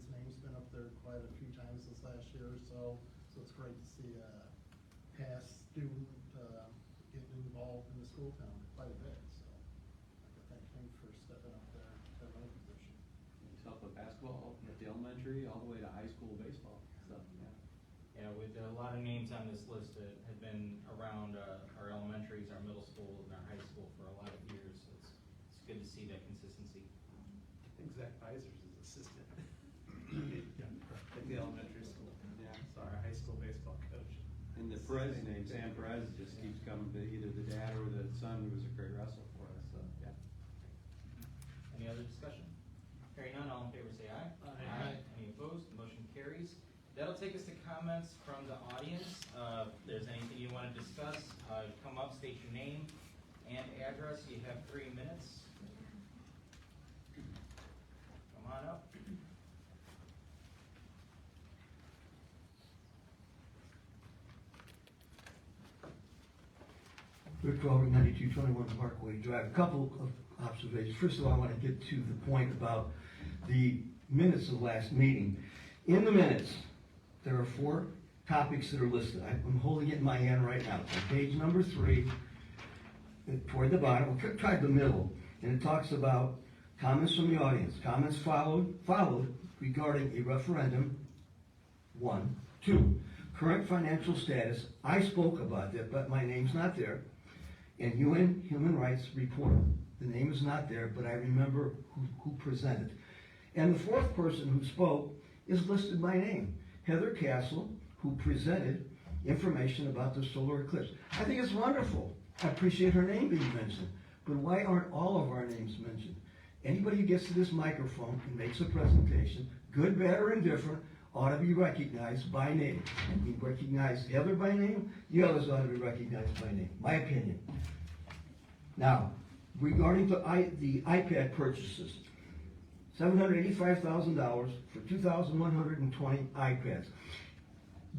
name's been up there quite a few times this last year or so. So it's great to see a past student getting involved in the school town quite a bit. So I'd like to thank him for stepping up there to that role position. He's helped with basketball at the elementary all the way to high school baseball. So, yeah. Yeah, with a lot of names on this list that have been around our elementaries, our middle school, and our high school for a lot of years. So it's good to see that consistency. I think Zach Beiser's his assistant at the elementary school. Yeah. So our high school baseball coach. And the Perez name, Sam Perez, just keeps coming, but either the dad or the son who was a great wrestler for us, so, yeah. Any other discussion? Hearing none, all in favor say aye. Aye. Any opposed? The motion carries. That'll take us to comments from the audience. If there's anything you want to discuss, come up, state your name and address. You have 3 minutes. Come on up. Rick Robert, 9221 Parkway Drive. A couple of observations. First of all, I want to get to the point about the minutes of last meeting. In the minutes, there are 4 topics that are listed. I'm holding it in my hand right now. It's on page number 3, toward the bottom, we'll try the middle, and it talks about comments from the audience. Comments followed regarding a referendum, 1. 2, current financial status. I spoke about that, but my name's not there. And UN Human Rights Report. The name is not there, but I remember who presented. And the 4th person who spoke is listed by name. Heather Castle, who presented information about the solar eclipse. I think it's wonderful. I appreciate her name being mentioned. But why aren't all of our names mentioned? Anybody who gets to this microphone and makes a presentation, good, bad, or indifferent, ought to be recognized by name. And we recognize Heather by name, the others ought to be recognized by name. My opinion. Now, regarding the iPad purchases, $785,000 for 2,120 iPads.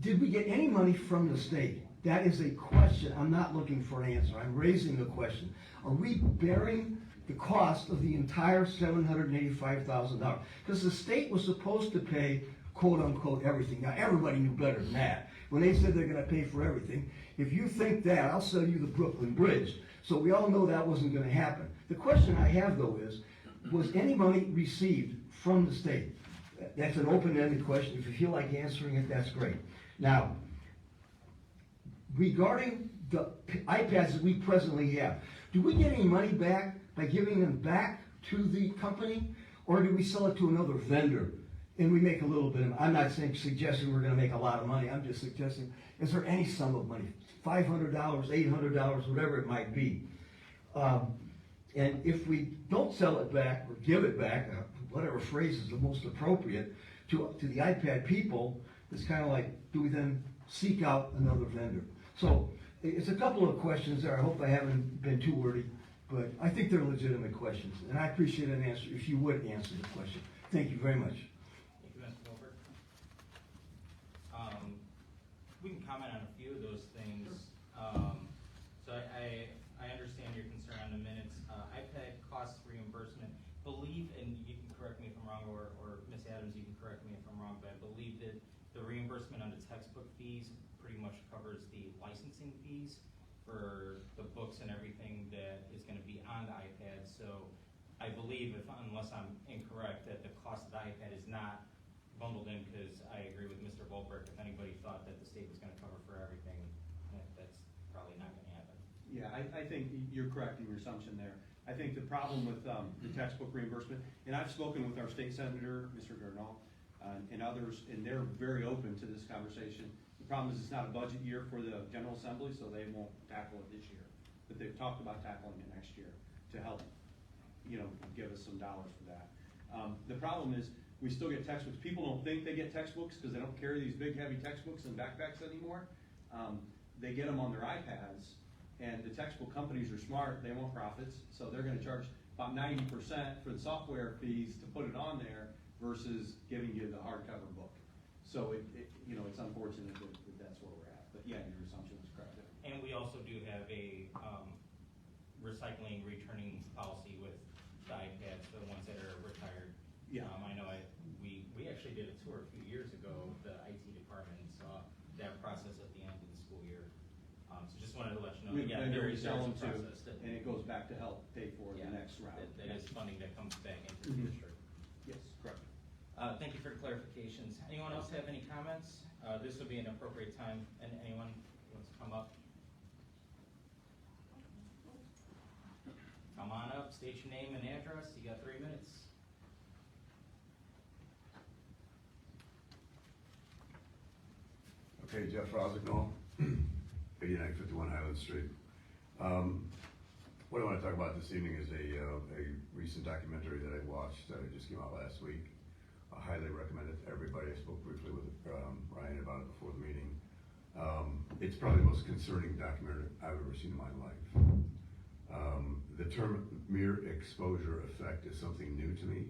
Did we get any money from the state? That is a question. I'm not looking for an answer. I'm raising the question. Are we bearing the cost of the entire $785,000? Because the state was supposed to pay, quote unquote, everything. Now, everybody knew better than that. When they said they're going to pay for everything, if you think that, I'll sell you the Brooklyn Bridge. So we all know that wasn't going to happen. The question I have, though, is, was any money received from the state? That's an open-ended question. If you feel like answering it, that's great. Now, regarding the iPads that we presently have, do we get any money back by giving them back to the company, or do we sell it to another vendor and we make a little bit of, I'm not suggesting we're going to make a lot of money, I'm just suggesting, is there any sum of money, $500, $800, whatever it might be? And if we don't sell it back or give it back, whatever phrase is the most appropriate, to the iPad people, it's kind of like, do we then seek out another vendor? So it's a couple of questions there. I hope I haven't been too wordy, but I think they're legitimate questions. And I appreciate an answer if you would answer the question. Thank you very much. Thank you, Mr. Wilbert. We can comment on a few of those things. So I understand your concern on the minutes. iPad cost reimbursement, believe, and you can correct me if I'm wrong, or Ms. Adams, you can correct me if I'm wrong, but I believe that the reimbursement on the textbook fees pretty much covers the licensing fees for the books and everything that is going to be on the iPad. So I believe, unless I'm incorrect, that the cost of the iPad is not bundled in, because I agree with Mr. Volberg. If anybody thought that the state was going to cover for everything, that's probably not going to happen. Yeah, I think you're correct in your assumption there. I think the problem with the textbook reimbursement, and I've spoken with our state senator, Mr. Gurnall, and others, and they're very open to this conversation. The problem is it's not a budget year for the General Assembly, so they won't tackle it this year. But they've talked about tackling it next year to help, give us some dollars for that. The problem is we still get textbooks. People don't think they get textbooks because they don't carry these big, heavy textbooks and backpacks anymore. They get them on their iPads. And the textbook companies are smart, they want profits, so they're gonna charge about 90% for the software fees to put it on there versus giving you the hardcover book. So it's unfortunate that that's where we're at, but yeah, your assumption is correct. And we also do have a recycling, returning policy with the iPads for the ones that are retired. Yeah. I know we actually did a tour a few years ago, the IT department, and saw that process at the end of the school year. So just wanted to let you know. We've Yeah, been there very is a selling to, process that- and it goes back to help pay for Yeah, the next round. That is funding that comes back into Mhm. the district. Yes, correct. Thank you for the clarifications. Anyone else have any comments? This would be an appropriate time, and anyone wants to come up? Come on up, state your name and address, you got 3 minutes. Okay, Jeff Rosignol, 8951 Highland Street. What I want to talk about this evening is a recent documentary that I watched that just came out last week. I highly recommend it to everybody. I spoke briefly with Ryan about it before the meeting. It's probably the most concerning documentary I've ever seen in my life. The term mere exposure effect is something new to me.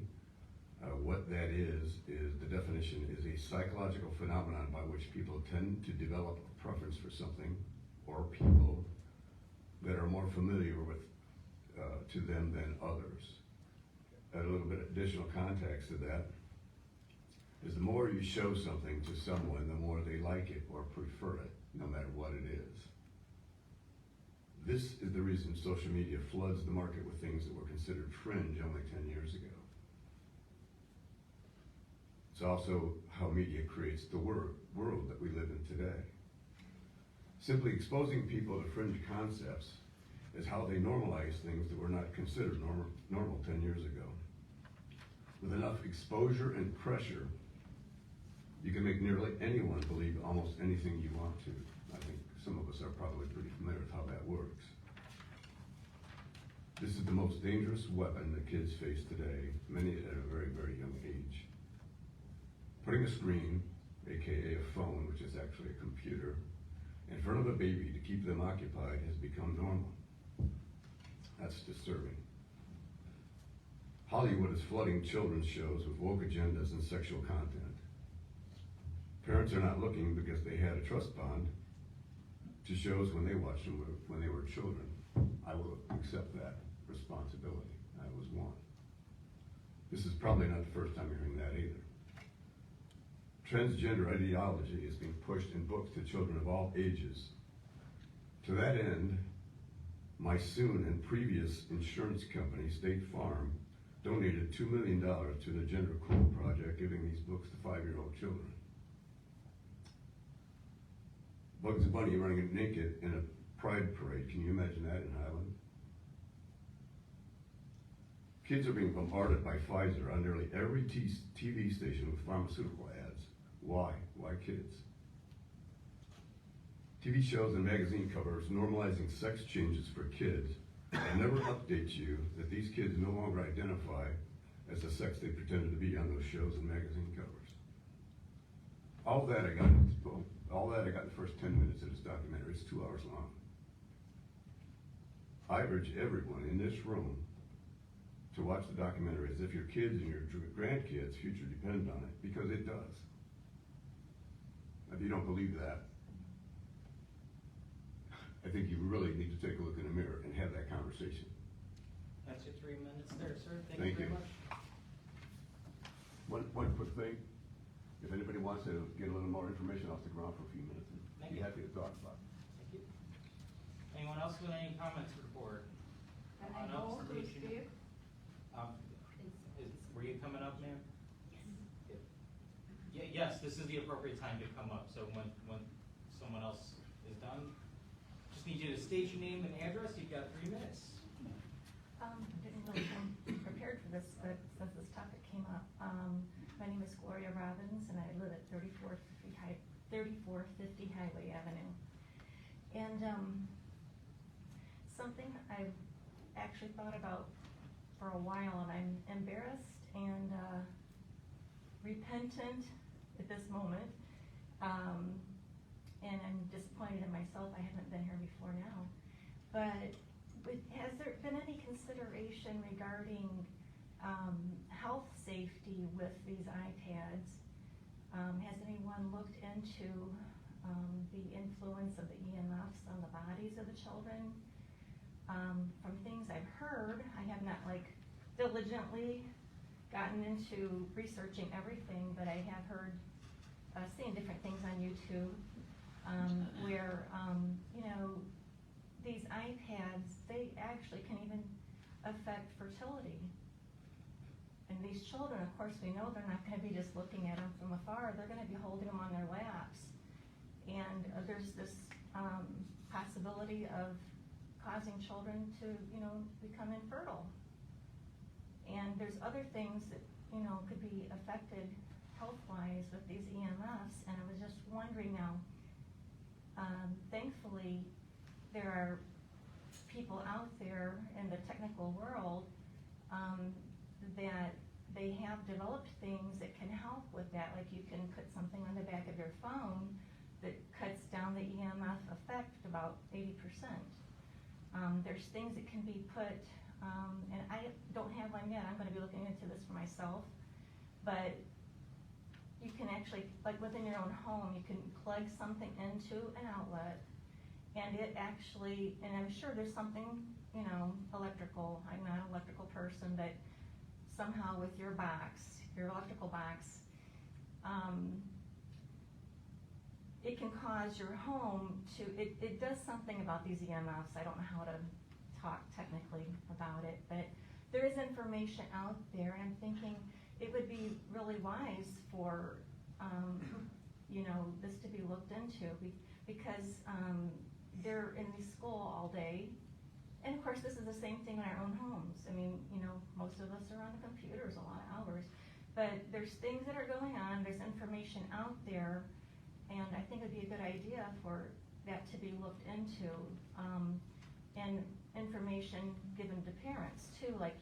What that is the definition is a psychological phenomenon by which people tend to develop a preference for something or people that are more familiar with to them than others. Add a little bit of additional context to that is the more you show something to someone, the more they like it or prefer it, no matter what it is. This is the reason social media floods the market with things that were considered fringe only 10 years ago. It's also how media creates the world that we live in today. Simply exposing people to fringe concepts is how they normalize things that were not considered normal 10 years ago. With enough exposure and pressure, you can make nearly anyone believe almost anything you want to. I think some of us are probably pretty familiar with how that works. This is the most dangerous weapon that kids face today, many at a very, very young age. Putting a screen, aka a phone, which is actually a computer, in front of a baby to keep them occupied has become normal. That's disturbing. Hollywood is flooding children's shows with woke agendas and sexual content. Parents are not looking because they had a trust bond to shows when they watched them when they were children. I will accept that responsibility. I was one. This is probably not the first time you're hearing that either. Transgender ideology is being pushed in books to children of all ages. To that end, my soon and previous insurance company, State Farm, donated $2 million to the Gender Cool Project, giving these books to 5-year-old children. Bugs Bunny running naked in a pride parade. Can you imagine that in Highland? Kids are being bombarded by Pfizer on nearly every TV station with pharmaceutical ads. Why? Why kids? TV shows and magazine covers normalizing sex changes for kids and never update you that these kids no longer identify as the sex they pretended to be on those shows and magazine covers. All that I got in the first 10 minutes of this documentary. It's 2 hours long. I urge everyone in this room to watch the documentary as if your kids and your grandkids' future depend on it, because it does. If you don't believe that, I think you really need to take a look in the mirror and have that conversation. That's your 3 minutes there, sir. Thank Thank you very you. much. One quick thing. If anybody wants to get a little more information, I'll stick around for a few minutes and Thank be you. happy to talk about it. Thank you. Anyone else with any comments for the board? Can Come I on up, go to state your name. speak? Were you coming up, ma'am? Yes. Yes, this is the appropriate time to come up, so when someone else is done, just just need you to state your name and address. You've got 3 minutes. Didn't really come prepared for this, but since this topic came up, my name is Gloria Robbins, and I live at 3450 Highway Avenue. And something I've actually thought about for a while, and I'm embarrassed and repentant at this moment, and I'm disappointed in myself. I haven't been here before now, but has there been any consideration regarding health safety with these iPads? Has anyone looked into the influence of the EMFs on the bodies of the children? From things I've heard, I have not diligently gotten into researching everything, but I have heard, seen different things on YouTube where, these iPads, they actually can even affect fertility. And these children, of course, we know they're not going to be just looking at them from afar. They're going to be holding them on their laps. And there's this possibility of causing children to, become infertile. And there's other things that, could be affected health-wise with these EMFs. And I was just wondering now, thankfully, there are people out there in the technical world that they have developed things that can help with that. Like you can put something on the back of your phone that cuts down the EMF effect about 80%. There's things that can be put, and I don't have one yet. I'm going to be looking into this for myself. But you can actually, like within your own home, you can plug something into an outlet, and it actually, and I'm sure there's something, electrical. I'm not an electrical person, but somehow with your box, your electrical box, it can cause your home to, it does something about these EMFs. I don't know how to talk technically about it, but there is information out there, and I'm thinking it would be really wise for, this to be looked into, because they're in the school all day. And of course, this is the same thing in our own homes. I mean, most of us are on the computers a lot of hours, but there's things that are going on, there's information out there, and I think it'd be a good idea for that to be looked into, and information given to parents too, like,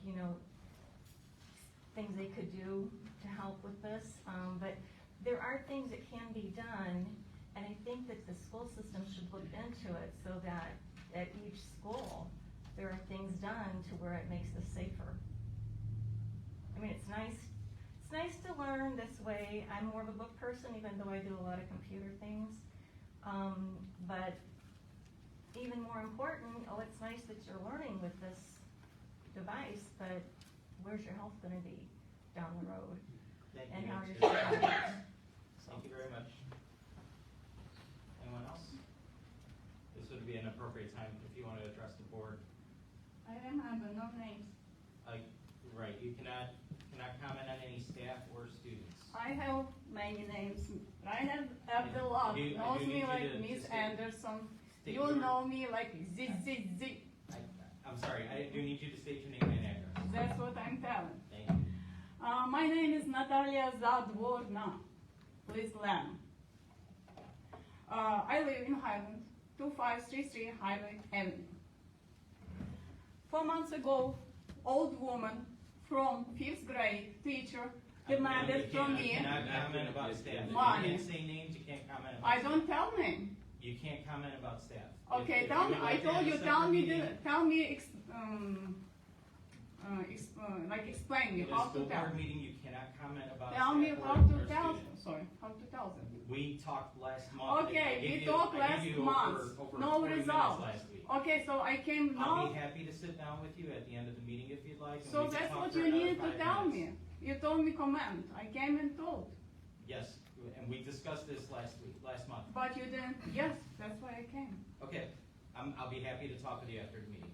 things they could do to help with this, but there are things that can be done, and I think that the school system should look into it so that at each school there are things done to where it makes this safer. I mean, it's nice to learn this way. I'm more of a book person, even though I do a lot of computer things. But even more important, it's nice that you're learning with this device, but where's your health going to be down the road? Thank And you. how are your children? Thank you very much. Anyone else? This would be an appropriate time if you want to address the board. I don't have no names. Right, you cannot comment on any staff or students. I have many names. Rainer Abdullah I do knows need me you like to Miss state- Anderson. state You your- know me like Z. I'm sorry, I do need you to state your name and address. That's what I'm telling. Thank you. My name is Natalia Zadvorna. Please learn. I live in Highland, 2533 Highway Avenue. 4 months ago, old woman from 5th grade teacher demanded from me. You cannot comment about staff. You Money. can't say names, you can't comment about I staff. don't tell name. You can't comment about staff. Okay, If tell you me. would I like to told have a you. separate Tell me. meeting, Explain me in a how school to tell. board meeting, you cannot comment about Tell staff me or how to or tell. students. Sorry, how to tell them. We talked last month. Okay, I gave we you- talked I last gave you month. over No 40 minutes result. last week. Okay, so I came I'll now. be happy to sit down with you at the end of the meeting if you'd like. and So we can that's talk what for you another needed to 5 tell minutes. me. You told me comment. I came and told. Yes, and we discussed this last month. But you didn't. Yes, that's why I came. Okay, I'll be happy to talk with you after the meeting.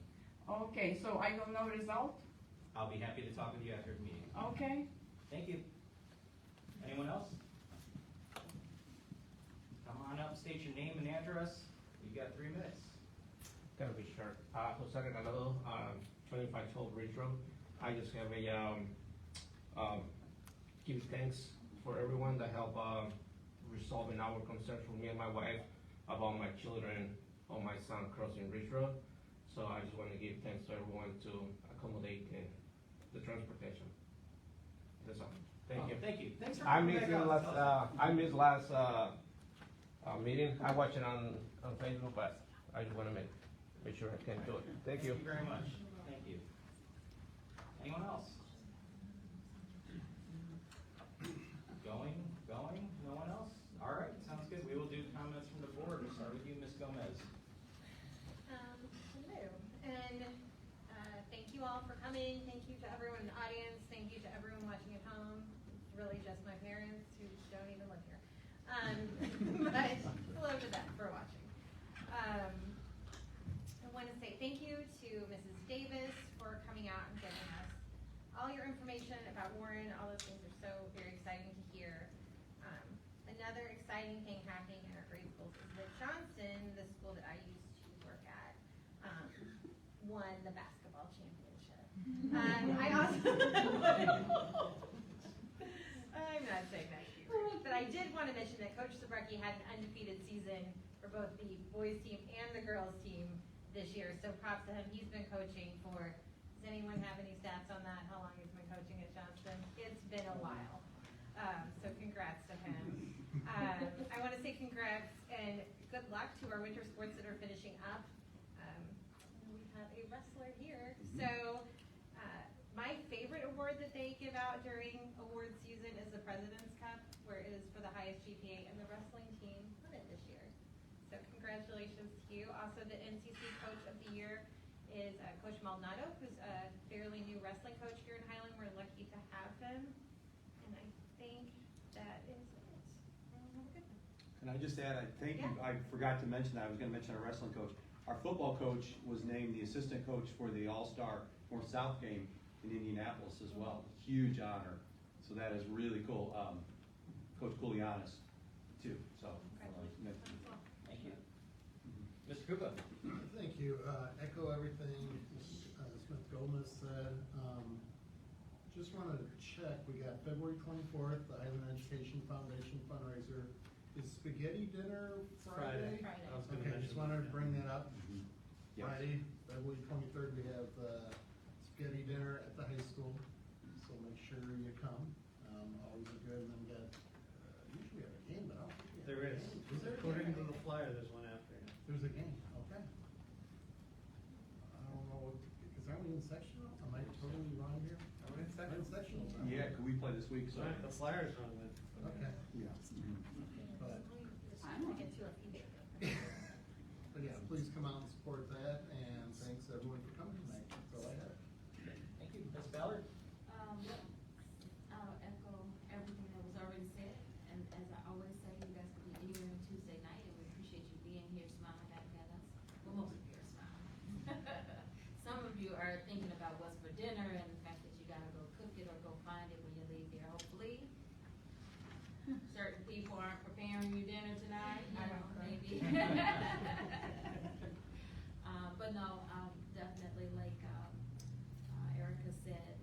Okay, so I will know result. I'll be happy to talk with you after the meeting. Okay. Thank you. Anyone else? Come on up, state your name and address. You've got 3 minutes. Gonna be short. Jose Regalado, 2512 Ridge Road. I just have give thanks for everyone that helped resolving our concerns for me and my wife about my children or my son crossing Ridge Road. So I just want to give thanks to everyone to accommodate the transportation. That's all. Thank you. Thank you. Thanks for I coming missed back the out. last. I missed last meeting. I watched it on Facebook, but I just want to make sure I can do it. Thank you. Thank you very much. Thank you. Anyone else? Going? No one else? All right, sounds good. We will do comments from the board. We'll start with you, Ms. Gomez. Hello, and thank you all for coming. Thank you to everyone in the audience. Thank you to everyone watching at home. It's really just my parents who don't even live here. But hello to them for watching. I want to say thank you to Mrs. Davis for coming out and giving us all your information about Warren. All those things are so very exciting to hear. Another exciting thing happening in our grade schools is that Johnston, the school that I used to work at, won the basketball championship. I also, I'm not saying that here, but I did want to mention that Coach Zabrecki had an undefeated season for both the boys team and the girls team this year. So props to him. He's been coaching for, does anyone have any stats on that? How long he's been coaching at Johnston? It's been a while. So congrats to him. I want to say congrats and good luck to our winter sports that are finishing up. We have a wrestler here. So my favorite award that they give out during award season is the President's Cup, where it is for the highest GPA, and the wrestling team won it this year. So congratulations to you. Also, the NCC Coach of the Year is Coach Maldonado, who's a fairly new wrestling coach here in Highland. We're lucky to have him. And I think that is it. Have a good one. Can I just add, I think, Yeah. I forgot to mention that, I was gonna mention our wrestling coach. Our football coach was named the assistant coach for the All-Star North-South game in Indianapolis as well. Huge honor. So that is really cool. Coach Koulianis, too, so. Thank you. Mr. Koopa. Thank you. Echo everything Ms. Smith Gomez said. Just wanted to check, we got February 24th, the Highland Education Foundation fundraiser. Is spaghetti dinner Friday? I was gonna Okay, mention just wanted to bring that up. Yes. Friday, February 23rd, we have spaghetti dinner at the high school, so make sure you come. Always a good, and then we got, usually we have a game, but I don't think we have There a is. game. Is there a According game? to the flyer, there's one after. There's a game, okay. I don't know, is that one in sectional? Am I totally wrong here? Are we in We're in sectionals, huh? Yeah, could we play this week, so. The flyer's wrong then. Okay. Yeah. But, I'm gonna get to a few. but yeah, please come out and support that, and thanks everyone for coming tonight. That's all I have. Thank you. Ms. Ballard. I'll echo everything that was already said, and as I always say, you guys could be anywhere on Tuesday night, and we appreciate you being here, smiling back at us. Well, most of you are smiling. Some of you are thinking about what's for dinner, and the fact that you gotta go cook it or go find it when you leave here, hopefully. Certain people aren't preparing you dinner tonight, you know, maybe. But no, definitely, like Erica said,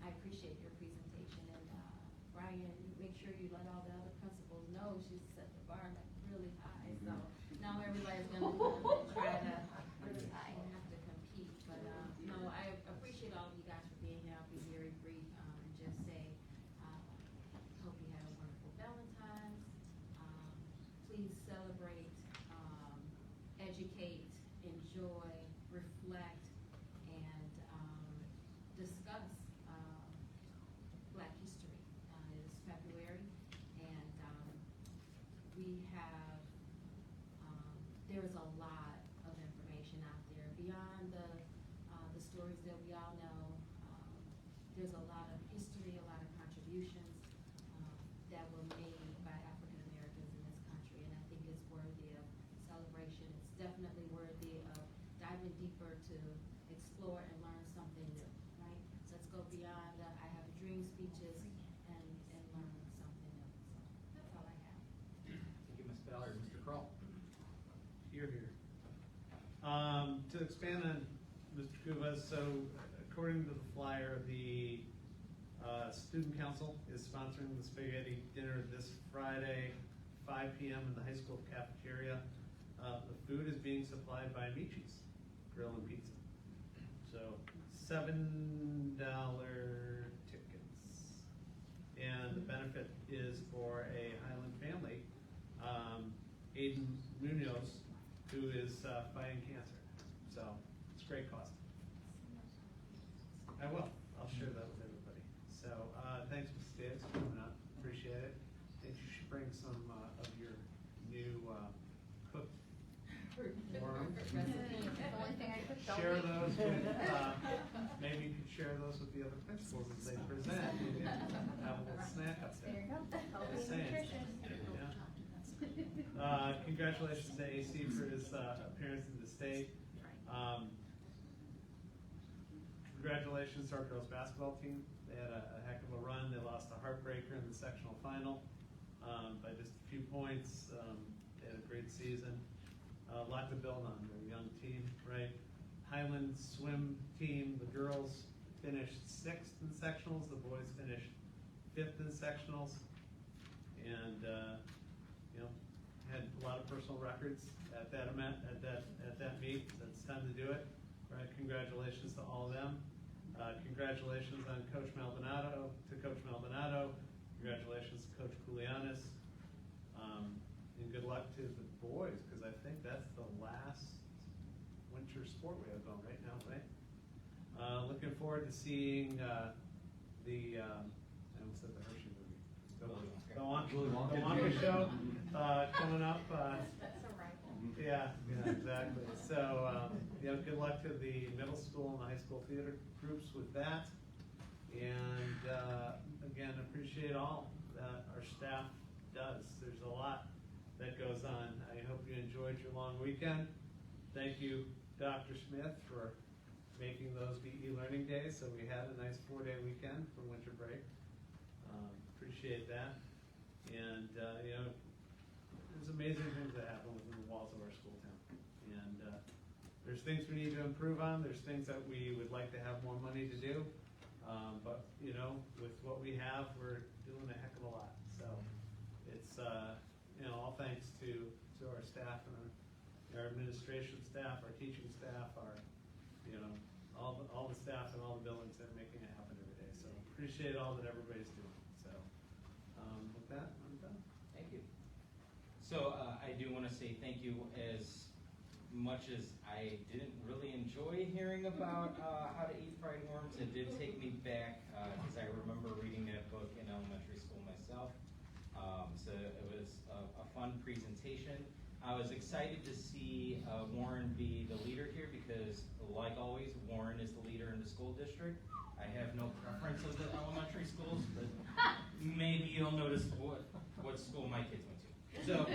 I appreciate your presentation, and Brian, make sure you let all the other principals know she's set the bar like really high, so now everybody's gonna try to have to compete, but no, I appreciate all of you guys for being here. I'll be very brief, and just say, hope you had a wonderful Valentine's. Please celebrate, educate, enjoy, reflect, and discuss Black history. It is February, and we have, there is a lot of information out there beyond the stories that we all know. There's a lot of history, a lot of contributions that were made by African Americans in this country, and I think it's worthy of celebration. It's definitely worthy of diving deeper to explore and learn something new, right? Let's go beyond I have a dream speeches and learn something new. So that's all I have. Thank you, Ms. Ballard. Mr. Kroll. Here. To expand on Mr. Kuba, so according to the flyer, the student council is sponsoring the spaghetti dinner this Friday, 5 p.m. in the high school cafeteria. The food is being supplied by Michi's Grill and Pizza. So $7 tickets. And the benefit is for a Highland family, Aiden Munoz, who is fighting cancer. So it's a great cause. I will. I'll share that with everybody. So thanks, Mrs. Davis, for coming up. Appreciate it. I think you should bring some of your new cooked worms. Share those with, maybe you could share those with the other principals as they present. Maybe have a little snack up there. There you go. Just saying. Yeah. Congratulations to AC for his appearance in the state. Congratulations to our girls basketball team. They had a heck of a run. They lost a heartbreaker in the sectional final by just a few points. They had a great season. A lot to build on. They're a young team, right? Highland swim team, the girls finished 6th in sectionals. The boys finished 5th in sectionals. And, had a lot of personal records at that event, at that meet. So it's time to do it. Right? Congratulations to all of them. Congratulations on Coach Maldonado, Congratulations to Coach Koulianis. And good luck to the boys, because I think that's the last winter sport we have going right now, right? Looking forward to seeing I almost said the Hershey movie. The Wonka show coming up. That's a rifle. Yeah, exactly. So, good luck to the middle school and the high school theater groups with that. And again, appreciate all that our staff does. There's a lot that goes on. I hope you enjoyed your long weekend. Thank you, Dr. Smith, for making those be e-learning days. So we had a nice 4-day weekend for winter break. Appreciate that. And, there's amazing things that happen within the walls of our school town. And there's things we need to improve on. There's things that we would like to have more money to do. But, with what we have, we're doing a heck of a lot. So it's, all thanks to our staff and our administration staff, our teaching staff, our, all the staff and all the buildings that are making it happen every day. So appreciate all that everybody's doing. So with that, I'm done. Thank you. So I do want to say thank you. As much as I didn't really enjoy hearing about how to eat fried worms, it did take me back because I remember reading that book in elementary school myself. So it was a fun presentation. I was excited to see Warren be the leader here because, like always, Warren is the leader in the school district. I have no preference of the elementary schools, but maybe you'll notice what school my kids went to. So,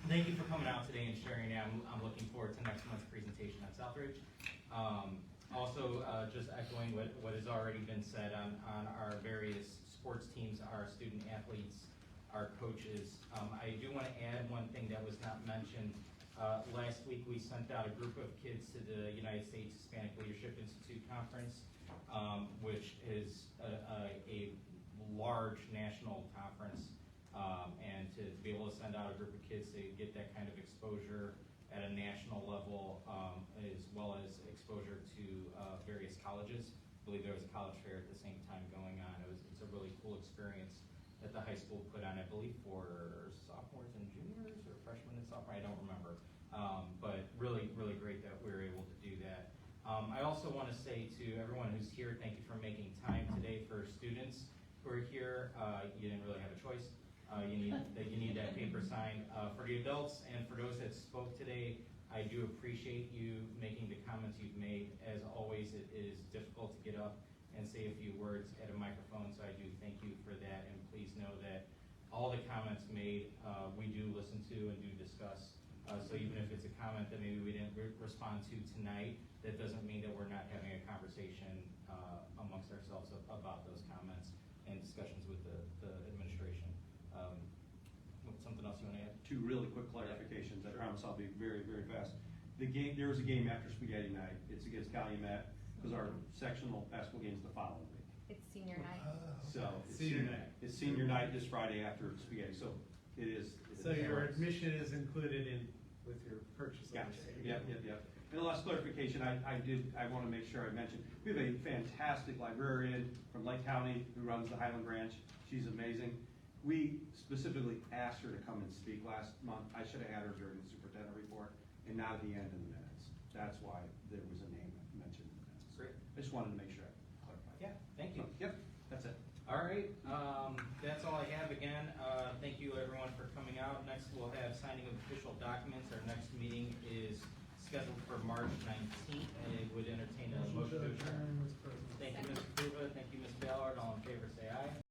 thank you for coming out today and sharing that. I'm looking forward to next month's presentation on Southridge. Also, just echoing what has already been said on our various sports teams, our student athletes, our coaches. I do want to add one thing that was not mentioned. Last week we sent out a group of kids to the United States Hispanic Leadership Institute Conference, which is a large national conference. And to be able to send out a group of kids to get that kind of exposure at a national level, as well as exposure to various colleges. I believe there was a college fair at the same time going on. It's a really cool experience that the high school put on, I believe, for sophomores and juniors, or freshmen and sophomore, I don't remember. But really, really great that we were able to do that. I also want to say to everyone who's here, thank you for making time today. For students who are here, you didn't really have a choice. You need that paper signed. For the adults and for those that spoke today, I do appreciate you making the comments you've made. As always, it is difficult to get up and say a few words at a microphone, so I do thank you for that. And please know that all the comments made, we do listen to and do discuss. So even if it's a comment that maybe we didn't respond to tonight, that doesn't mean that we're not having a conversation amongst ourselves about those comments and discussions with the administration. Something else you want to add? two really quick clarifications. I promise I'll be very, very fast. There was a game after spaghetti night. It's against Calumet, because our sectional basketball game's the following week. It's senior night. So it's Senior night. It's senior night this Friday after spaghetti, so it is. So your admission is included in, with your purchase of Gotcha, the ticket. yep. And the last clarification, I wanna make sure I mentioned, we have a fantastic librarian from Lake County who runs the Highland Branch. She's amazing. We specifically asked her to come and speak last month. I should have had her during the superintendent report and not at the end of the minutes. That's why there was a name mentioned in the minutes. Great. I just wanted to make sure I clarified. Yeah, thank you. Yep, that's it. All right, that's all I have. Again, thank you everyone for coming out. Next, we'll have signing of official documents. Our next meeting is scheduled for March 19th, and it would entertain a motion to adjourn. Mr. President. Thank you.